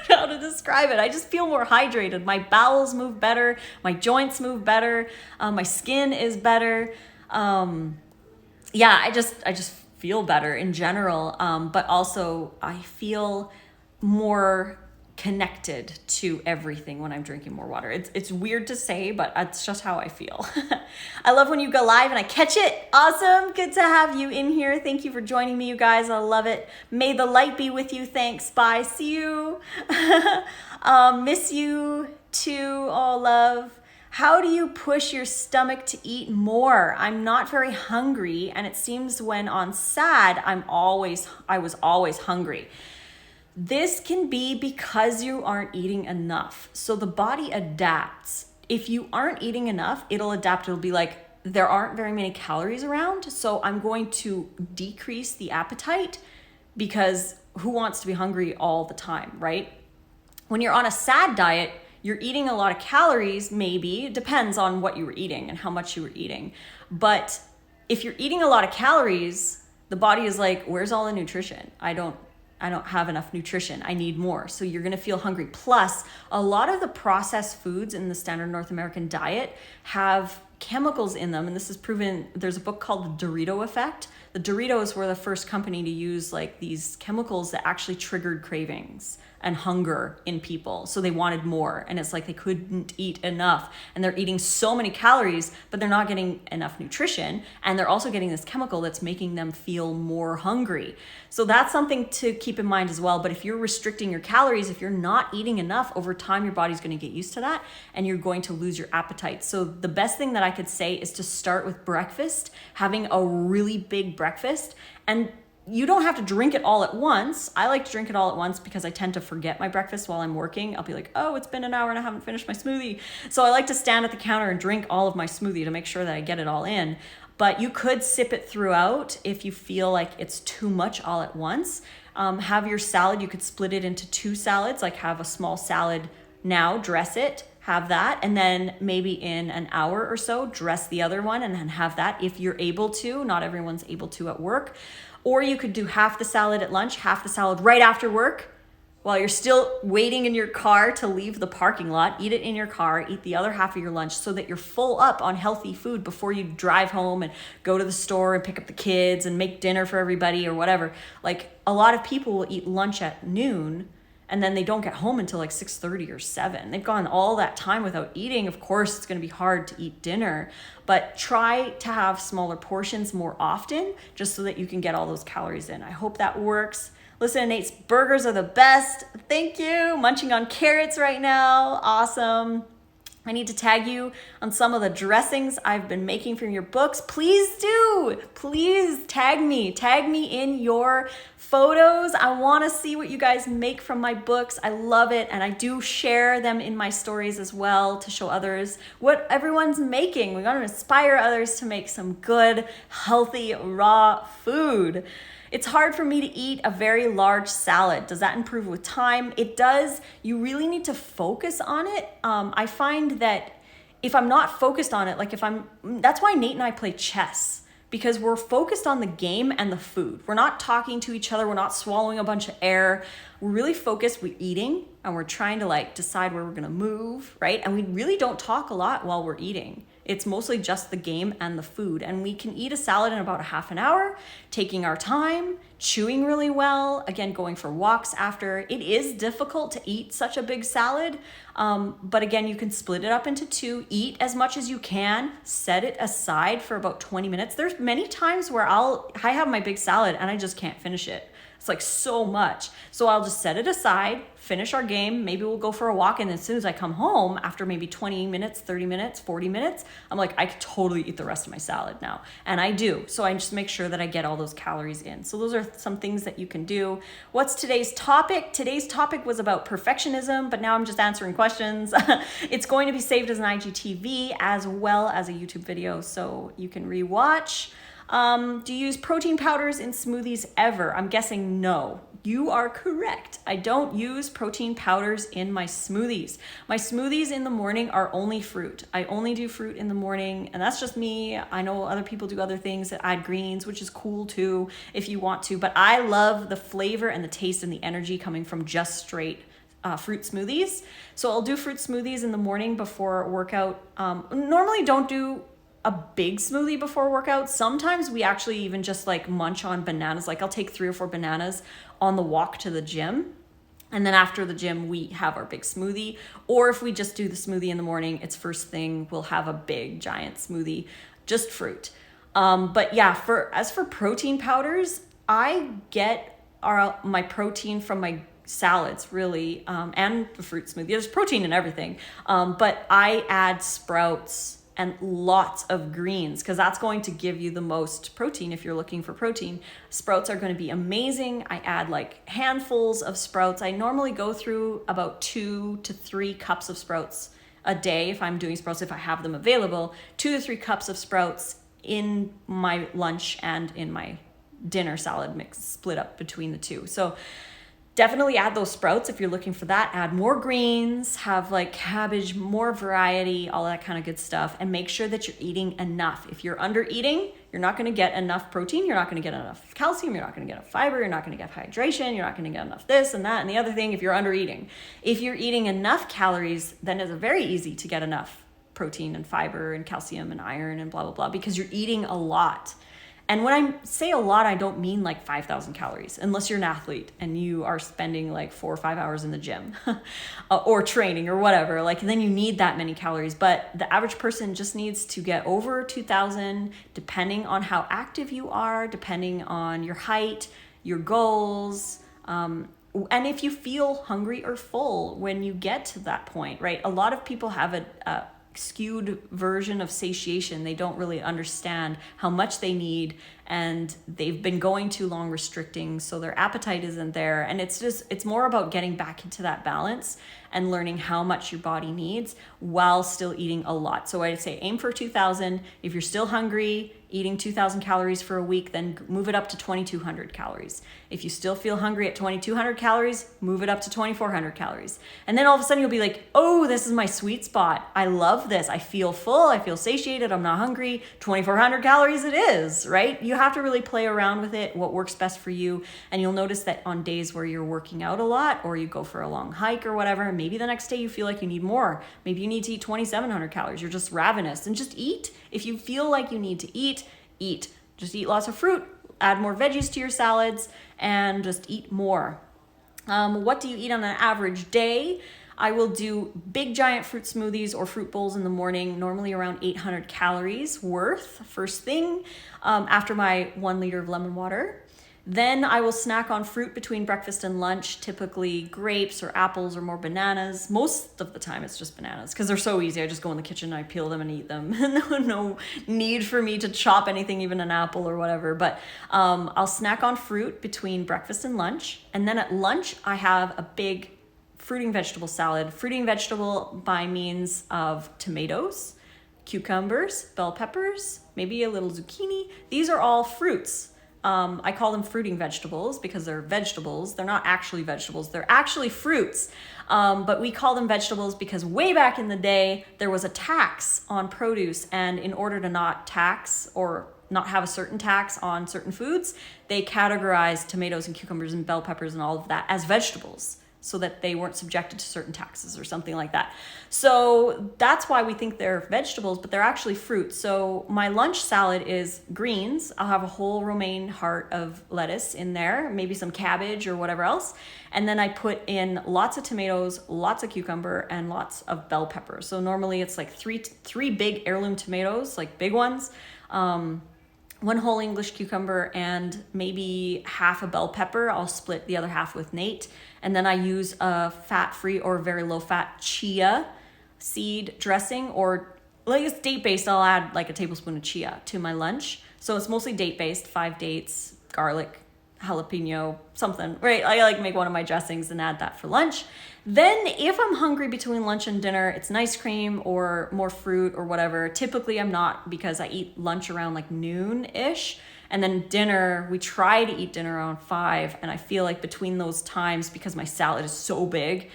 how to describe it. I just feel more hydrated. My bowels move better. My joints move better. My skin is better. I just feel better in general. But also I feel more connected to everything when I'm drinking more water. It's weird to say, but it's just how I feel. I love when you go live and I catch it. Awesome. Good to have you in here. Thank you for joining me, you guys. I love it. May the light be with you. Thanks. Bye. See you. Miss you too. All love. How do you push your stomach to eat more? I'm not very hungry, and it seems when on SAD, I was always hungry. This can be because you aren't eating enough. So the body adapts. If you aren't eating enough, it'll adapt. It'll be like, there aren't very many calories around, so I'm going to decrease the appetite, because who wants to be hungry all the time, right? When you're on a SAD diet, you're eating a lot of calories, maybe. It depends on what you were eating and how much you were eating. But if you're eating a lot of calories, the body is like, where's all the nutrition? I don't have enough nutrition. I need more. So you're going to feel hungry. Plus, a lot of the processed foods in the standard North American diet have chemicals in them. And this is proven. There's a book called The Dorito Effect. The Doritos were the first company to use like these chemicals that actually triggered cravings and hunger in people. So they wanted more. And it's like they couldn't eat enough. And they're eating so many calories, but they're not getting enough nutrition. And they're also getting this chemical that's making them feel more hungry. So that's something to keep in mind as well. But if you're restricting your calories, if you're not eating enough, over time, your body's going to get used to that and you're going to lose your appetite. So the best thing that I could say is to start with breakfast, having a really big breakfast. And you don't have to drink it all at once. I like to drink it all at once because I tend to forget my breakfast while I'm working. I'll be like, oh, it's been an hour and I haven't finished my smoothie. So I like to stand at the counter and drink all of my smoothie to make sure that I get it all in. But you could sip it throughout if you feel like it's too much all at once. Have your salad. You could split it into 2 salads, like have a small salad now, dress it, have that, and then maybe in an hour or so, dress the other one and then have that if you're able to. Not everyone's able to at work. Or you could do half the salad at lunch, half the salad right after work while you're still waiting in your car to leave the parking lot. Eat it in your car, eat the other half of your lunch so that you're full up on healthy food before you drive home and go to the store and pick up the kids and make dinner for everybody or whatever. Like a lot of people will eat lunch at noon and then they don't get home until like 6:30 or 7. They've gone all that time without eating. Of course, it's going to be hard to eat dinner, but try to have smaller portions more often just so that you can get all those calories in. I hope that works. Listen to Nate's burgers are the best. Thank you. Munching on carrots right now. Awesome. I need to tag you on some of the dressings I've been making from your books. Please do. Please tag me. Tag me in your photos. I want to see what you guys make from my books. I love it. And I do share them in my stories as well to show others what everyone's making. We want to inspire others to make some good, healthy, raw food. It's hard for me to eat a very large salad. Does that improve with time? It does. You really need to focus on it. I find that if I'm not focused on it, that's why Nate and I play chess, because we're focused on the game and the food. We're not talking to each other. We're not swallowing a bunch of air. We're really focused. We're eating and we're trying to decide where we're going to move, right? And we really don't talk a lot while we're eating. It's mostly just the game and the food. And we can eat a salad in about a half an hour, taking our time, chewing really well, again, going for walks after. It is difficult to eat such a big salad. But again, you can split it up into 2, eat as much as you can, set it aside for about 20 minutes. There's many times where I have my big salad and I just can't finish it. It's like so much. So I'll just set it aside, finish our game. Maybe we'll go for a walk. And as soon as I come home, after maybe 20 minutes, 30 minutes, 40 minutes, I'm like, I could totally eat the rest of my salad now. And I do. So I just make sure that I get all those calories in. So those are some things that you can do. What's today's topic? Today's topic was about perfectionism, but now I'm just answering questions. It's going to be saved as an IGTV as well as a YouTube video, so you can rewatch. Do you use protein powders in smoothies ever? I'm guessing no. You are correct. I don't use protein powders in my smoothies. My smoothies in the morning are only fruit. I only do fruit in the morning, and that's just me. I know other people do other things that add greens, which is cool too if you want to, but I love the flavor and the taste and the energy coming from just straight fruit smoothies. So I'll do fruit smoothies in the morning before workout. Normally don't do a big smoothie before workout. Sometimes we actually even just like munch on bananas. Like I'll take 3 or 4 bananas on the walk to the gym. And then after the gym, we have our big smoothie. Or if we just do the smoothie in the morning, it's first thing, we'll have a big giant smoothie, just fruit. But yeah, as for protein powders, I get my protein from my salads really, and the fruit smoothie. There's protein in everything. But I add sprouts and lots of greens because that's going to give you the most protein if you're looking for protein. Sprouts are going to be amazing. I add like handfuls of sprouts. I normally go through about 2 to 3 cups of sprouts a day if I'm doing sprouts, if I have them available. 2 to 3 cups of sprouts in my lunch and in my dinner salad mix, split up between the two. So definitely add those sprouts if you're looking for that. Add more greens, have like cabbage, more variety, all that kind of good stuff. And make sure that you're eating enough. If you're under eating, you're not going to get enough protein. You're not going to get enough calcium. You're not going to get enough fiber. You're not going to get hydration. You're not going to get enough this and that and the other thing if you're under eating. If you're eating enough calories, then it's very easy to get enough protein and fiber and calcium and iron and blah, blah, blah, because you're eating a lot. And when I say a lot, I don't mean like 5,000 calories, unless you're an athlete and you are spending like 4 or 5 hours in the gym or training or whatever. Like then you need that many calories. But the average person just needs to get over 2,000, depending on how active you are, depending on your height, your goals, and if you feel hungry or full when you get to that point, right? A lot of people have a skewed version of satiation. They don't really understand how much they need, and they've been going too long restricting, so their appetite isn't there. And it's more about getting back into that balance and learning how much your body needs while still eating a lot. So I'd say aim for 2,000. If you're still hungry, eating 2,000 calories for a week, then move it up to 2,200 calories. If you still feel hungry at 2,200 calories, move it up to 2,400 calories. And then all of a sudden you'll be like, oh, this is my sweet spot. I love this. I feel full. I feel satiated. I'm not hungry. 2,400 calories it is, right? You have to really play around with it, what works best for you. And you'll notice that on days where you're working out a lot or you go for a long hike or whatever, maybe the next day you feel like you need more. Maybe you need to eat 2,700 calories. You're just ravenous, and just eat. If you feel like you need to eat. Just eat lots of fruit, add more veggies to your salads, and just eat more. What do you eat on an average day? I will do big giant fruit smoothies or fruit bowls in the morning, normally around 800 calories worth first thing, after my 1 liter of lemon water. Then I will snack on fruit between breakfast and lunch, typically grapes or apples or more bananas. Most of the time it's just bananas because they're so easy. I just go in the kitchen, I peel them and eat them. No need for me to chop anything, even an apple or whatever. But I'll snack on fruit between breakfast and lunch. And then at lunch, I have a big fruiting vegetable salad. Fruiting vegetable by means of tomatoes, cucumbers, bell peppers, maybe a little zucchini. These are all fruits. I call them fruiting vegetables because they're vegetables. They're not actually vegetables. They're actually fruits. But we call them vegetables because way back in the day, there was a tax on produce. And in order to not tax or not have a certain tax on certain foods, they categorized tomatoes and cucumbers and bell peppers and all of that as vegetables, so that they weren't subjected to certain taxes or something like that. So that's why we think they're vegetables, but they're actually fruit. So my lunch salad is greens. I'll have a whole romaine heart of lettuce in there, maybe some cabbage or whatever else. And then I put in lots of tomatoes, lots of cucumber, and lots of bell pepper. So normally it's like three big heirloom tomatoes, like big ones, 1 whole English cucumber, and maybe half a bell pepper. I'll split the other half with Nate. And then I use a fat-free or very low-fat chia seed dressing, or like it's date-based. I'll add like a tablespoon of chia to my lunch. So it's mostly date-based, 5 dates, garlic, jalapeno, something, right? I like make one of my dressings and add that for lunch. Then if I'm hungry between lunch and dinner, it's an ice cream or more fruit or whatever. Typically I'm not, because I eat lunch around like noon-ish. And then dinner, we try to eat dinner around 5. And I feel like between those times, because my salad is so big,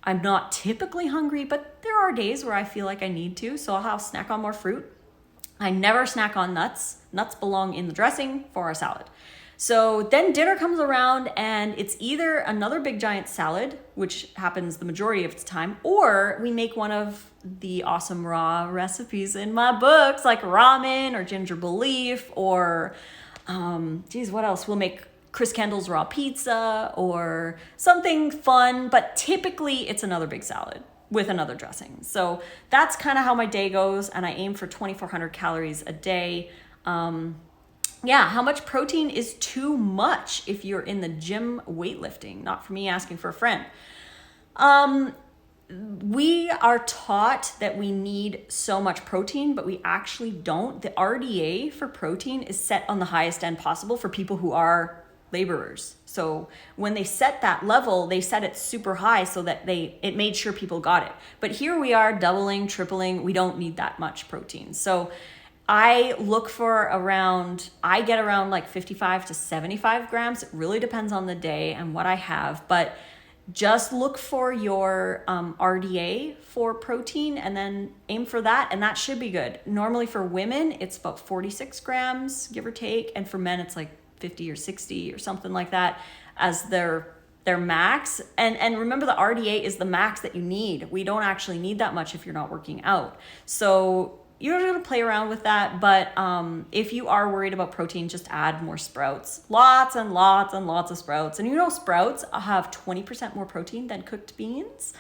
I'm not typically hungry, but there are days where I feel like I need to. So I'll have snack on more fruit. I never snack on nuts. Nuts belong in the dressing for our salad. So then dinner comes around and it's either another big giant salad, which happens the majority of the time, or we make one of the awesome raw recipes in my books, like ramen or ginger beef or, what else? We'll make Chris Kendall's raw pizza or something fun, but typically it's another big salad with another dressing. So that's kind of how my day goes, and I aim for 2,400 calories a day. How much protein is too much if you're in the gym weightlifting? Not for me, asking for a friend. We are taught that we need so much protein, but we actually don't. The RDA for protein is set on the highest end possible for people who are laborers. So when they set that level, they set it super high so that it made sure people got it. But here we are doubling, tripling. We don't need that much protein. So I look for I get around like 55 to 75 grams. It really depends on the day and what I have, but just look for your RDA for protein and then aim for that, and that should be good. Normally for women, it's about 46 grams, give or take, and for men, it's like 50 or 60 or something like that as their max. And remember, the RDA is the max that you need. We don't actually need that much if you're not working out. So you're going to play around with that, but if you are worried about protein, just add more sprouts. Lots and lots and lots of sprouts. And sprouts have 20% more protein than cooked beans.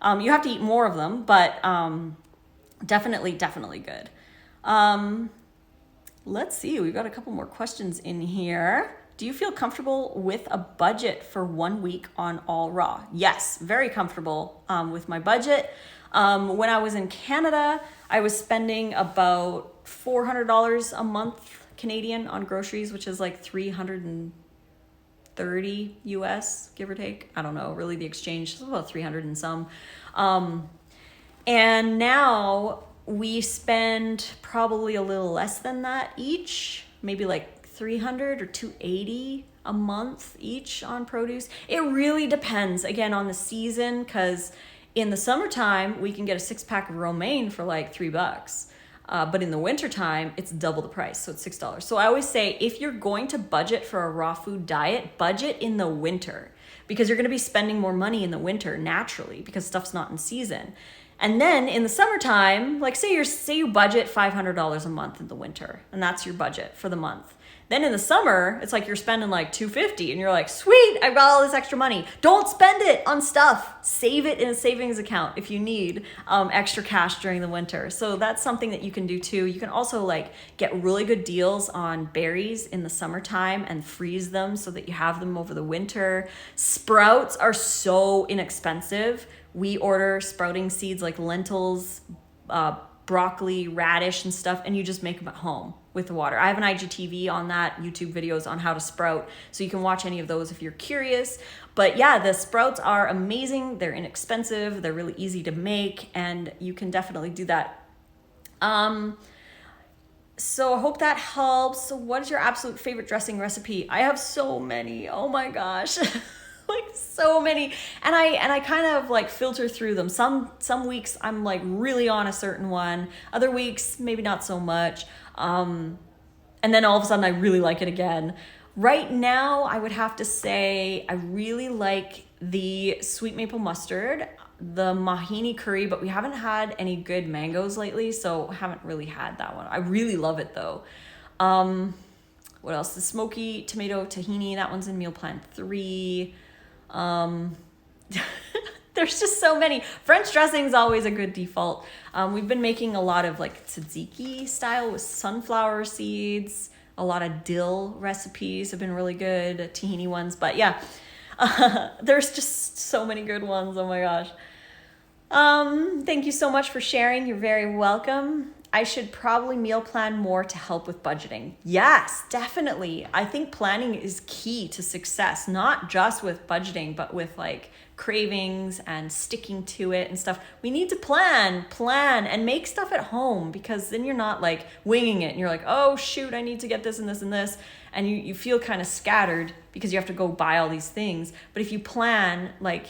You have to eat more of them, but definitely good. Let's see, we've got a couple more questions in here. Do you feel comfortable with a budget for 1 week on all raw? Yes, very comfortable with my budget. When I was in Canada, I was spending about $400 a month Canadian on groceries, which is like $330 US, give or take. I don't know, really the exchange is about 300 and some. And now we spend probably a little less than that each, maybe like 300 or 280 a month each on produce. It really depends, again, on the season, because in the summertime, we can get a 6-pack of romaine for like $3. But in the wintertime, it's double the price, so it's $6. So I always say, if you're going to budget for a raw food diet, budget in the winter, because you're going to be spending more money in the winter naturally because stuff's not in season. And then in the summertime, like say you budget $500 a month in the winter, and that's your budget for the month. Then in the summer, it's like you're spending like $250 and you're like, sweet, I've got all this extra money. Don't spend it on stuff. Save it in a savings account if you need extra cash during the winter. So that's something that you can do too. You can also like get really good deals on berries in the summertime and freeze them so that you have them over the winter. Sprouts are so inexpensive. We order sprouting seeds like lentils, broccoli, radish and stuff, and you just make them at home with the water. I have an IGTV on that, YouTube videos on how to sprout, so you can watch any of those if you're curious. But yeah, the sprouts are amazing. They're inexpensive. They're really easy to make, and you can definitely do that. So I hope that helps. So what is your absolute favorite dressing recipe? I have so many. Oh my gosh. Like so many, and I kind of like filter through them. Some weeks I'm like really on a certain one, other weeks maybe not so much, and then all of a sudden I really like it again. Right now I would have to say I really like the sweet maple mustard, the tahini curry, but we haven't had any good mangoes lately, so haven't really had that one. I really love it though. What else? The smoky tomato tahini, that one's in meal plan 3. There's just so many. French dressing is always a good default. We've been making a lot of like tzatziki style with sunflower seeds. A lot of dill recipes have been really good, tahini ones. But yeah, there's just so many good ones. Oh my gosh. Thank you so much for sharing. You're very welcome. I should probably meal plan more to help with budgeting. Yes, definitely. I think planning is key to success, not just with budgeting, but with like cravings and sticking to it and stuff. We need to plan and make stuff at home, because then you're not like winging it and you're like, oh shoot, I need to get this and this and this. And you feel kind of scattered because you have to go buy all these things. But if you plan, like,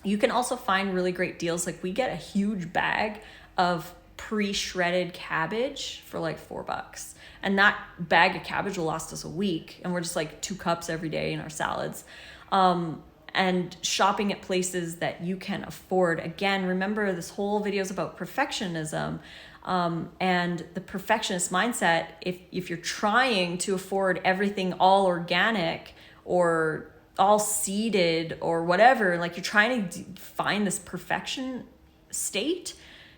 you can also find really great deals. Like, we get a huge bag of pre-shredded cabbage for like $4, and that bag of cabbage will last us a week, and we're just like 2 cups every day in our salads. And shopping at places that you can afford. Again, remember, this whole video is about perfectionism, and the perfectionist mindset. If you're trying to afford everything all organic or all seeded or whatever, like you're trying to find this perfection state,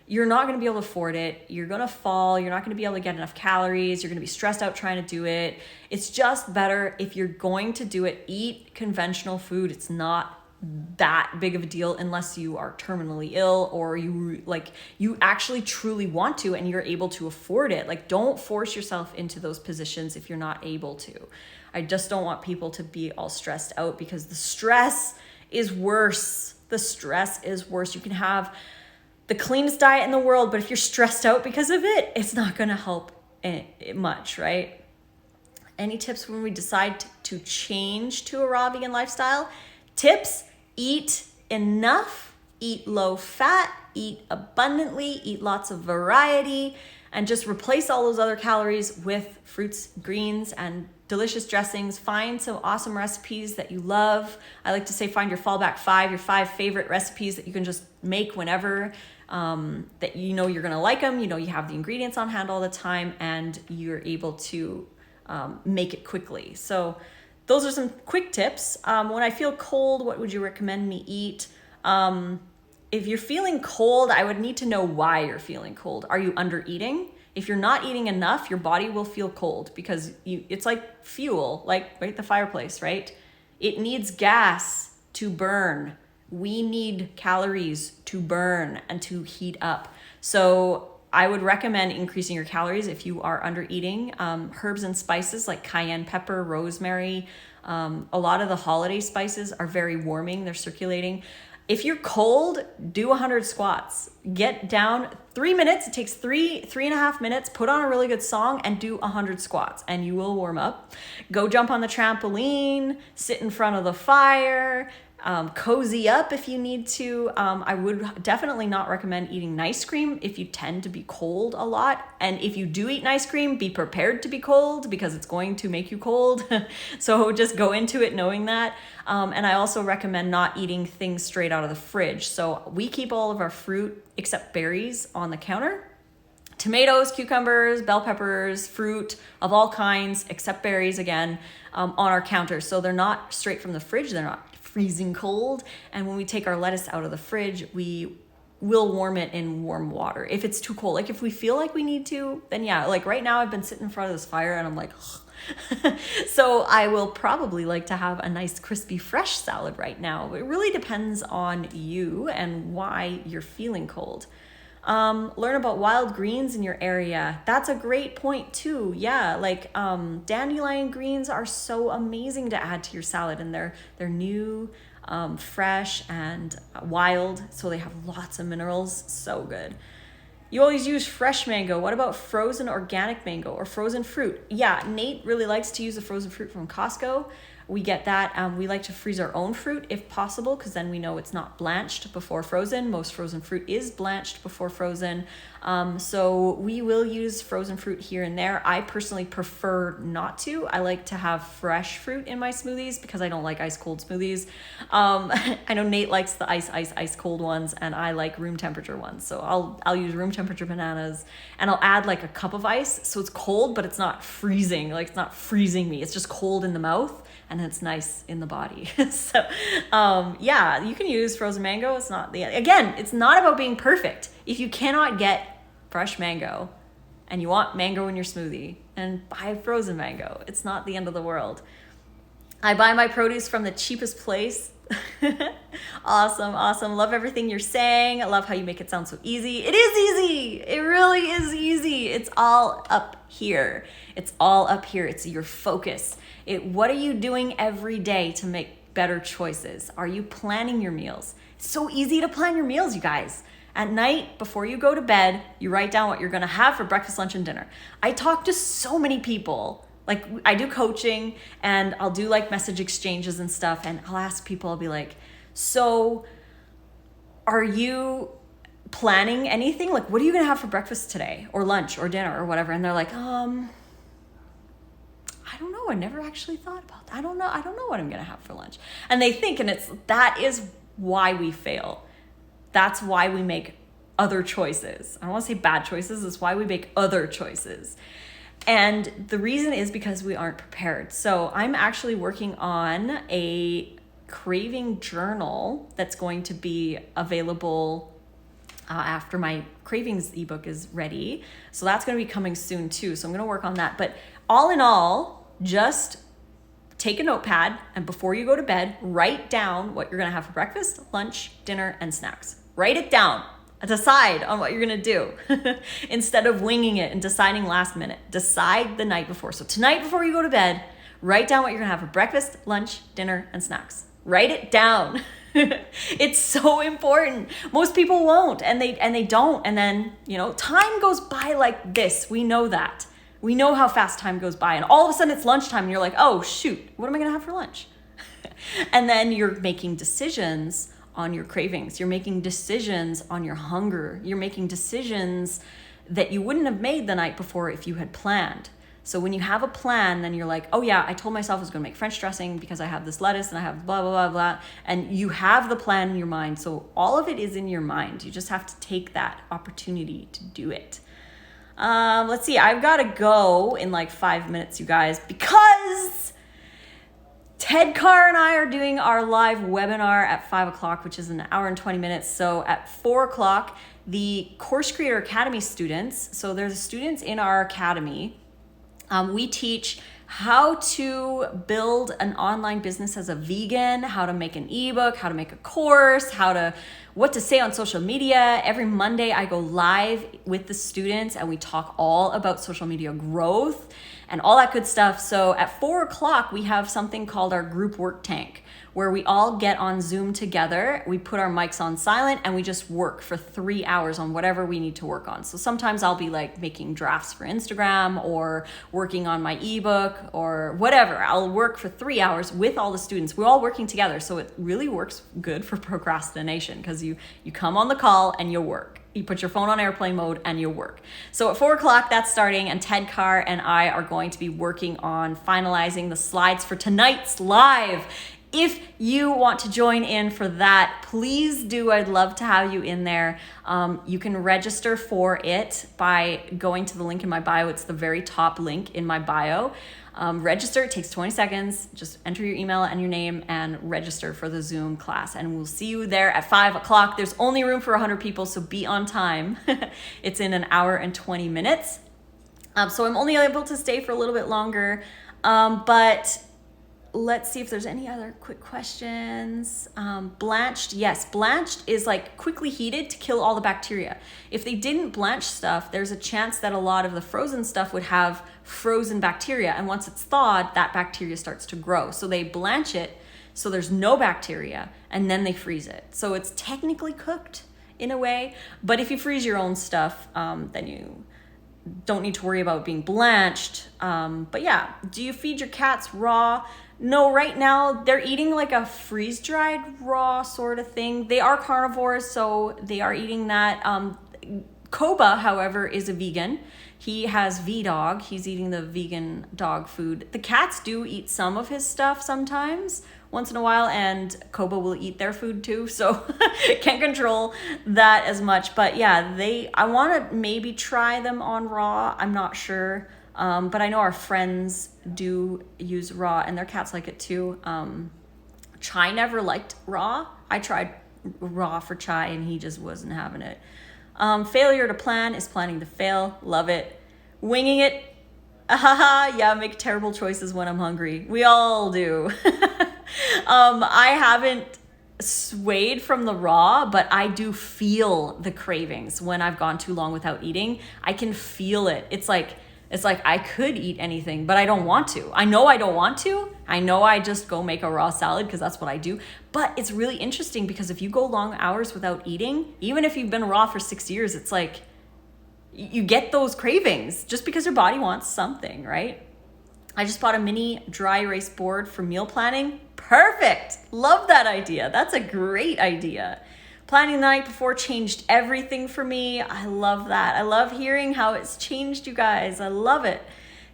you're not going to be able to afford it. You're going to fall. You're not going to be able to get enough calories. You're going to be stressed out trying to do it. It's just better, if you're going to do it, eat conventional food. It's not that big of a deal unless you are terminally ill or you actually truly want to and you're able to afford it. Like, don't force yourself into those positions if you're not able to. I just don't want people to be all stressed out, because the stress is worse. The stress is worse. You can have the cleanest diet in the world, but if you're stressed out because of it, it's not going to help it much, right? Any tips when we decide to change to a raw vegan lifestyle? Tips: eat enough, eat low fat, eat abundantly, eat lots of variety, and just replace all those other calories with fruits, greens, and delicious dressings. Find some awesome recipes that you love. I like to say find your fallback 5, your 5 favorite recipes that you can just make whenever, that you know you're gonna like them, you know you have the ingredients on hand all the time, and you're able to make it quickly. So those are some quick tips. When I feel cold, what would you recommend me eat? If you're feeling cold, I would need to know why you're feeling cold. Are you under eating? If you're not eating enough, your body will feel cold, because it's like fuel, like, right, the fireplace, right? It needs gas to burn. We need calories to burn and to heat up. So I would recommend increasing your calories if you are under eating. Herbs and spices like cayenne pepper, rosemary, a lot of the holiday spices are very warming. They're circulating. If you're cold, do 100 squats. Get down 3 minutes. It takes 3.5 minutes. Put on a really good song and do 100 squats, and you will warm up. Go jump on the trampoline, sit in front of the fire, cozy up if you need to. I would definitely not recommend eating ice cream if you tend to be cold a lot. And if you do eat ice cream, be prepared to be cold, because it's going to make you cold. So just go into it knowing that. And I also recommend not eating things straight out of the fridge. So we keep all of our fruit except berries on the counter. Tomatoes, cucumbers, bell peppers, fruit of all kinds, except berries, again, on our counter. So they're not straight from the fridge. They're not freezing cold. And when we take our lettuce out of the fridge, we will warm it in warm water if it's too cold. Like, if we feel like we need to, then yeah. Like right now, I've been sitting in front of this fire and I'm like, so I will probably like to have a nice crispy fresh salad right now. It really depends on you and why you're feeling cold. Learn about wild greens in your area. That's a great point too. Yeah, like dandelion greens are so amazing to add to your salad, and they're new, fresh, and wild, so they have lots of minerals. So good. You always use fresh mango. What about frozen organic mango or frozen fruit? Yeah, Nate really likes to use the frozen fruit from Costco. We get that. We like to freeze our own fruit if possible, because then we know it's not blanched before frozen. Most frozen fruit is blanched before frozen. So we will use frozen fruit here and there. I personally prefer not to. I like to have fresh fruit in my smoothies because I don't like ice cold smoothies. I know Nate likes the ice cold ones, and I like room temperature ones. So I'll use room temperature bananas, and I'll add like a cup of ice. So it's cold, but it's not freezing. Like, it's not freezing me. It's just cold in the mouth, and it's nice in the body. So yeah, you can use frozen mango. It's not again, it's not about being perfect. If you cannot get fresh mango and you want mango in your smoothie, and buy frozen mango. It's not the end of the world. I buy my produce from the cheapest place Awesome, awesome. Love everything you're saying. I love how you make it sound so easy. It is easy. It really is easy. It's all up here. It's all up here. It's your focus. What are you doing every day to make better choices? Are you planning your meals? It's so easy to plan your meals, you guys. At night, before you go to bed, you write down what you're gonna have for breakfast, lunch, and dinner. I talk to so many people. Like, I do coaching and I'll do like message exchanges and stuff, and I'll ask people, I'll be like, so are you planning anything? Like, what are you gonna have for breakfast today, or lunch, or dinner, or whatever? And they're like, I don't know. I never actually thought about that. I don't know what I'm gonna have for lunch. And they think, and that is why we fail. That's why we make other choices. I don't want to say bad choices. It's why we make other choices. And the reason is because we aren't prepared. So I'm actually working on a craving journal that's going to be available after my cravings ebook is ready. So that's going to be coming soon too. So I'm going to work on that. But all in all, just take a notepad, and before you go to bed, write down what you're going to have for breakfast, lunch, dinner, and snacks. Write it down. Decide on what you're going to do instead of winging it and deciding last minute. Decide the night before. So tonight before you go to bed, write down what you're going to have for breakfast, lunch, dinner, and snacks. Write it down. It's so important. Most people won't, and they don't. And then, time goes by like this. We know that. We know how fast time goes by, and all of a sudden it's lunchtime and you're like, oh shoot, what am I going to have for lunch? And then you're making decisions on your cravings. You're making decisions on your hunger. You're making decisions that you wouldn't have made the night before if you had planned. So when you have a plan, then you're like, oh yeah, I told myself I was going to make French dressing because I have this lettuce and I have blah, blah, blah, blah. And you have the plan in your mind. So all of it is in your mind. You just have to take that opportunity to do it. Let's see, I've got to go in like 5 minutes, you guys, because Ted Carr and I are doing our live webinar at 5 o'clock, which is an hour and 20 minutes. So at 4 o'clock, the Course Creator Academy students, so there's students in our academy, we teach how to build an online business as a vegan, how to make an ebook, how to make a course, what to say on social media. Every Monday I go live with the students and we talk all about social media growth and all that good stuff. So at 4 o'clock, we have something called our group work tank, where we all get on Zoom together. We put our mics on silent and we just work for 3 hours on whatever we need to work on. So sometimes I'll be like making drafts for Instagram or working on my ebook or whatever. I'll work for 3 hours with all the students. We're all working together. So it really works good for procrastination, because you come on the call and you work. You put your phone on airplane mode and you work. So at 4 o'clock, that's starting, and Ted Carr and I are going to be working on finalizing the slides for tonight's live. If you want to join in for that, please do. I'd love to have you in there. You can register for it by going to the link in my bio. It's the very top link in my bio. Register. It takes 20 seconds. Just enter your email and your name and register for the Zoom class. And we'll see you there at 5 o'clock. There's only room for 100 people, so be on time. It's in an hour and 20 minutes. So I'm only able to stay for a little bit longer. But let's see if there's any other quick questions. Blanched, yes, blanched is like quickly heated to kill all the bacteria. If they didn't blanch stuff, there's a chance that a lot of the frozen stuff would have frozen bacteria. And once it's thawed, that bacteria starts to grow. So they blanch it so there's no bacteria, and then they freeze it. So it's technically cooked in a way, but if you freeze your own stuff, then you don't need to worry about being blanched. But yeah, do you feed your cats raw? No, right now they're eating like a freeze-dried raw sort of thing. They are carnivores, so they are eating that. Koba, however, is a vegan. He has V-Dog. He's eating the vegan dog food. The cats do eat some of his stuff sometimes, once in a while, and Koba will eat their food too, so can't control that as much. But yeah, I want to maybe try them on raw. I'm not sure. But I know our friends do use raw, and their cats like it too. Chai never liked raw. I tried raw for Chai, and he just wasn't having it. Failure to plan is planning to fail. Love it. Winging it. Yeah, make terrible choices when I'm hungry. We all do. I haven't swayed from the raw, but I do feel the cravings when I've gone too long without eating. I can feel it. It's like I could eat anything, but I don't want to. I know I don't want to. I know I just go make a raw salad because that's what I do. But it's really interesting because if you go long hours without eating, even if you've been raw for 6 years, it's like you get those cravings just because your body wants something, right? I just bought a mini dry erase board for meal planning. Perfect. Love that idea. That's a great idea. Planning the night before changed everything for me. I love that. I love hearing how it's changed you guys. I love it.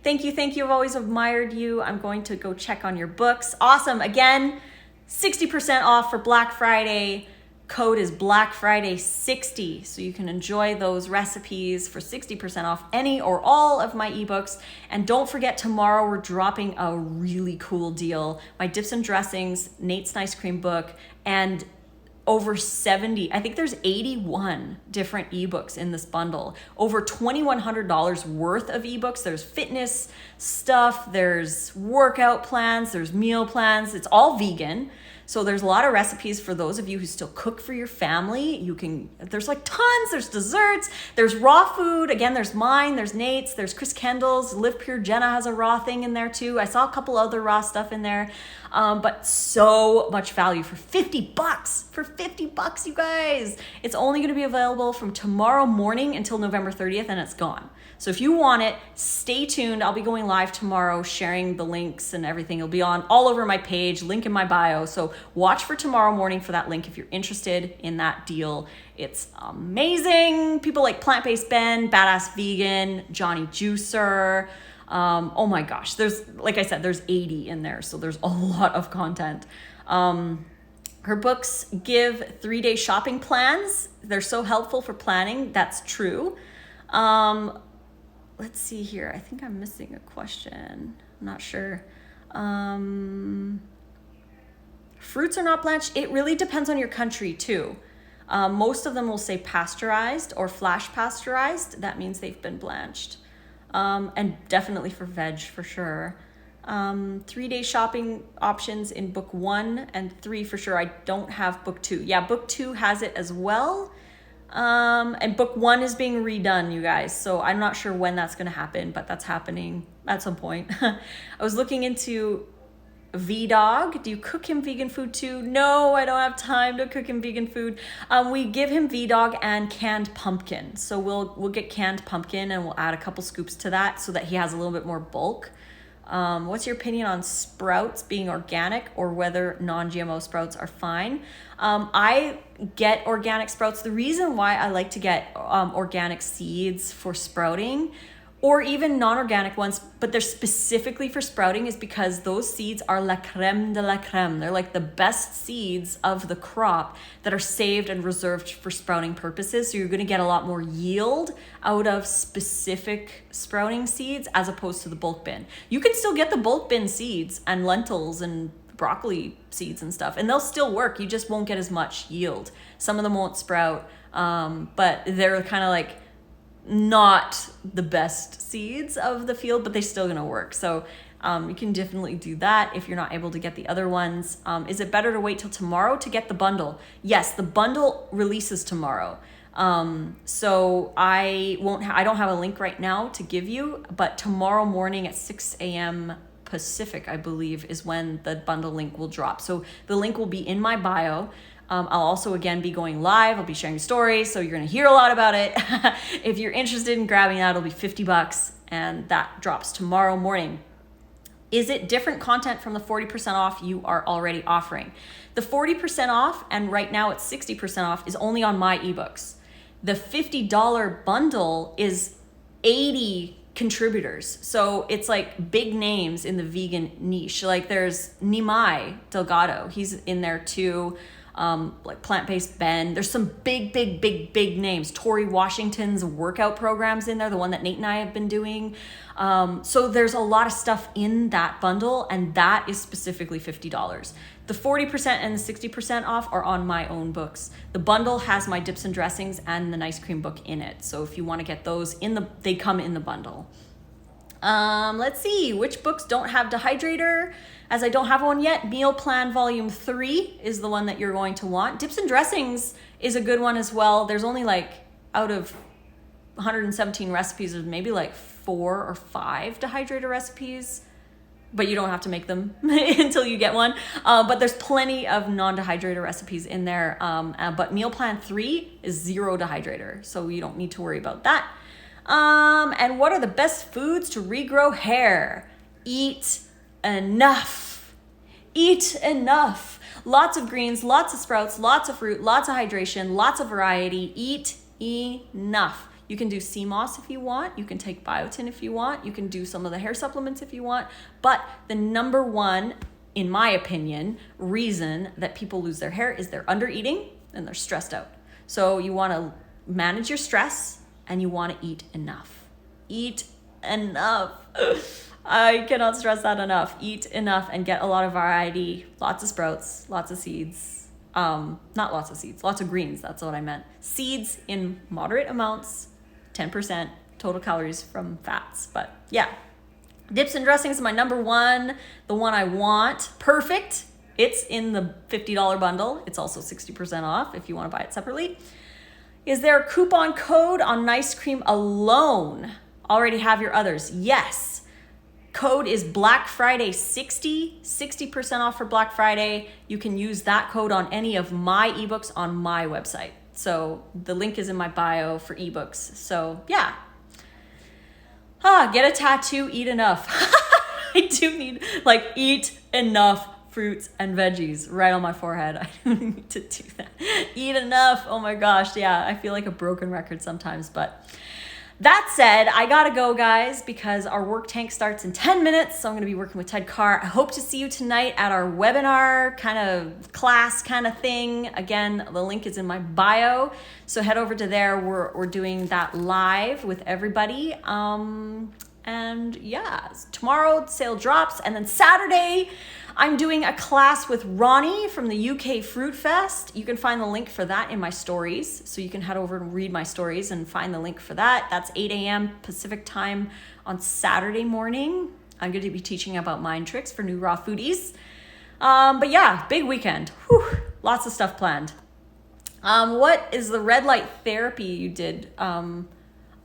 Thank you. Thank you. I've always admired you. I'm going to go check on your books. Awesome. Again, 60% off for Black Friday. Code is Black Friday 60, so you can enjoy those recipes for 60% off any or all of my ebooks. And don't forget, tomorrow we're dropping a really cool deal. My dips and dressings, Nate's Nice Cream book, and over 70, I think there's 81 different ebooks in this bundle. Over $2,100 worth of ebooks. There's fitness stuff, there's workout plans, there's meal plans. It's all vegan. So there's a lot of recipes for those of you who still cook for your family. There's like tons, there's desserts, there's raw food. Again, there's mine, there's Nate's, there's Chris Kendall's, Live Pure Jenna has a raw thing in there too. I saw a couple other raw stuff in there, but so much value for $50. For $50, you guys. It's only gonna be available from tomorrow morning until November 30th and it's gone. So if you want it, stay tuned. I'll be going live tomorrow, sharing the links and everything. It'll be on all over my page, link in my bio. So watch for tomorrow morning for that link if you're interested in that deal. It's amazing. People like Plant-Based Ben, Badass Vegan, Johnny Juicer. Oh my gosh, like I said, there's 80 in there. So there's a lot of content. Her books give 3-day shopping plans. They're so helpful for planning. That's true. Let's see here. I think I'm missing a question. I'm not sure. Fruits are not blanched. It really depends on your country too. Most of them will say pasteurized or flash pasteurized. That means they've been blanched. And definitely for veg for sure. 3-day shopping options in book 1 and 3 for sure. I don't have book 2. Yeah, book 2 has it as well. And book 1 is being redone, you guys. So I'm not sure when that's going to happen, but that's happening at some point. I was looking into V-Dog. Do you cook him vegan food too? No, I don't have time to cook him vegan food. We give him V-Dog and canned pumpkin. So we'll get canned pumpkin and we'll add a couple scoops to that so that he has a little bit more bulk. What's your opinion on sprouts being organic or whether non-GMO sprouts are fine? I get organic sprouts. The reason why I like to get organic seeds for sprouting or even non-organic ones, but they're specifically for sprouting, is because those seeds are la creme de la creme. They're like the best seeds of the crop that are saved and reserved for sprouting purposes. So you're gonna get a lot more yield out of specific sprouting seeds as opposed to the bulk bin. You can still get the bulk bin seeds and lentils and broccoli seeds and stuff, and they'll still work. You just won't get as much yield. Some of them won't sprout, but they're kind of like not the best seeds of the field, but they're still gonna work. So you can definitely do that if you're not able to get the other ones. Is it better to wait till tomorrow to get the bundle? Yes, the bundle releases tomorrow. So I don't have a link right now to give you, but tomorrow morning at 6 a.m. Pacific, I believe, is when the bundle link will drop. So the link will be in my bio. I'll also, again, be going live. I'll be sharing stories, so you're going to hear a lot about it. If you're interested in grabbing that, it'll be $50, and that drops tomorrow morning. Is it different content from the 40% off you are already offering? The 40% off, and right now it's 60% off, is only on my ebooks. The $50 bundle is 80 contributors. So it's like big names in the vegan niche. Like there's Nimai Delgado. He's in there too. Like Plant-Based Ben. There's some big names. Tori Washington's workout programs in there, the one that Nate and I have been doing. So there's a lot of stuff in that bundle, and that is specifically $50. The 40% and the 60% off are on my own books. The bundle has my dips and dressings and the nice cream book in it. So if you want to get those they come in the bundle. Let's see, which books don't have dehydrator? As I don't have one yet, Meal Plan Volume 3 is the one that you're going to want. Dips and Dressings is a good one as well. There's only like, out of 117 recipes, there's maybe like 4 or 5 dehydrator recipes, but you don't have to make them until you get one. But there's plenty of non-dehydrator recipes in there. But Meal Plan 3 is 0 dehydrator, so you don't need to worry about that. And what are the best foods to regrow hair? Eat enough. Eat enough. Lots of greens, lots of sprouts, lots of fruit, lots of hydration, lots of variety. Eat enough. You can do sea moss if you want. You can take biotin if you want. You can do some of the hair supplements if you want. But the number one, in my opinion, reason that people lose their hair is they're under eating and they're stressed out. So you want to manage your stress and you want to eat enough. Eat enough. I cannot stress that enough. Eat enough and get a lot of variety, lots of sprouts, lots of seeds. Not lots of seeds, lots of greens. That's what I meant. Seeds in moderate amounts, 10% total calories from fats. But yeah, Dips and Dressings is my number one, the one I want. Perfect. It's in the $50 bundle. It's also 60% off if you want to buy it separately. Is there a coupon code on Nice Cream alone? Already have your others? Yes. Code is Black Friday 60% off for Black Friday. You can use that code on any of my ebooks on my website. So the link is in my bio for ebooks. So yeah. Get a tattoo, eat enough. I do need, like, eat enough fruits and veggies right on my forehead. I don't need to do that. Eat enough. Oh my gosh. Yeah, I feel like a broken record sometimes, but that said, I gotta go, guys, because our work tank starts in 10 minutes. So I'm gonna be working with Ted Carr. I hope to see you tonight at our webinar kind of class kind of thing. Again, the link is in my bio. So head over to there. We're doing that live with everybody. And yeah, tomorrow sale drops. And then Saturday, I'm doing a class with Ronnie from the UK Fruit Fest. You can find the link for that in my stories. So you can head over and read my stories and find the link for that. That's 8 a.m. Pacific time on Saturday morning. I'm going to be teaching about mind tricks for new raw foodies. But yeah, big weekend. Whew, lots of stuff planned. What is the red light therapy you did?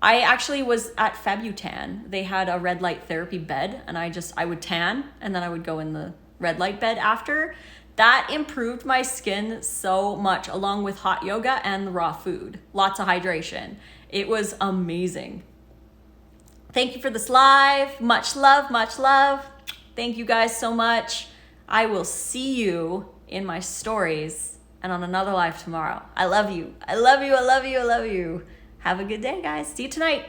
I actually was at Fabutan. They had a red light therapy bed, and I would tan, and then I would go in the red light bed after. That improved my skin so much, along with hot yoga and the raw food. Lots of hydration. It was amazing. Thank you for this live. Much love, much love. Thank you guys so much. I will see you in my stories and on another live tomorrow. I love you. I love you. I love you. I love you. Have a good day, guys. See you tonight.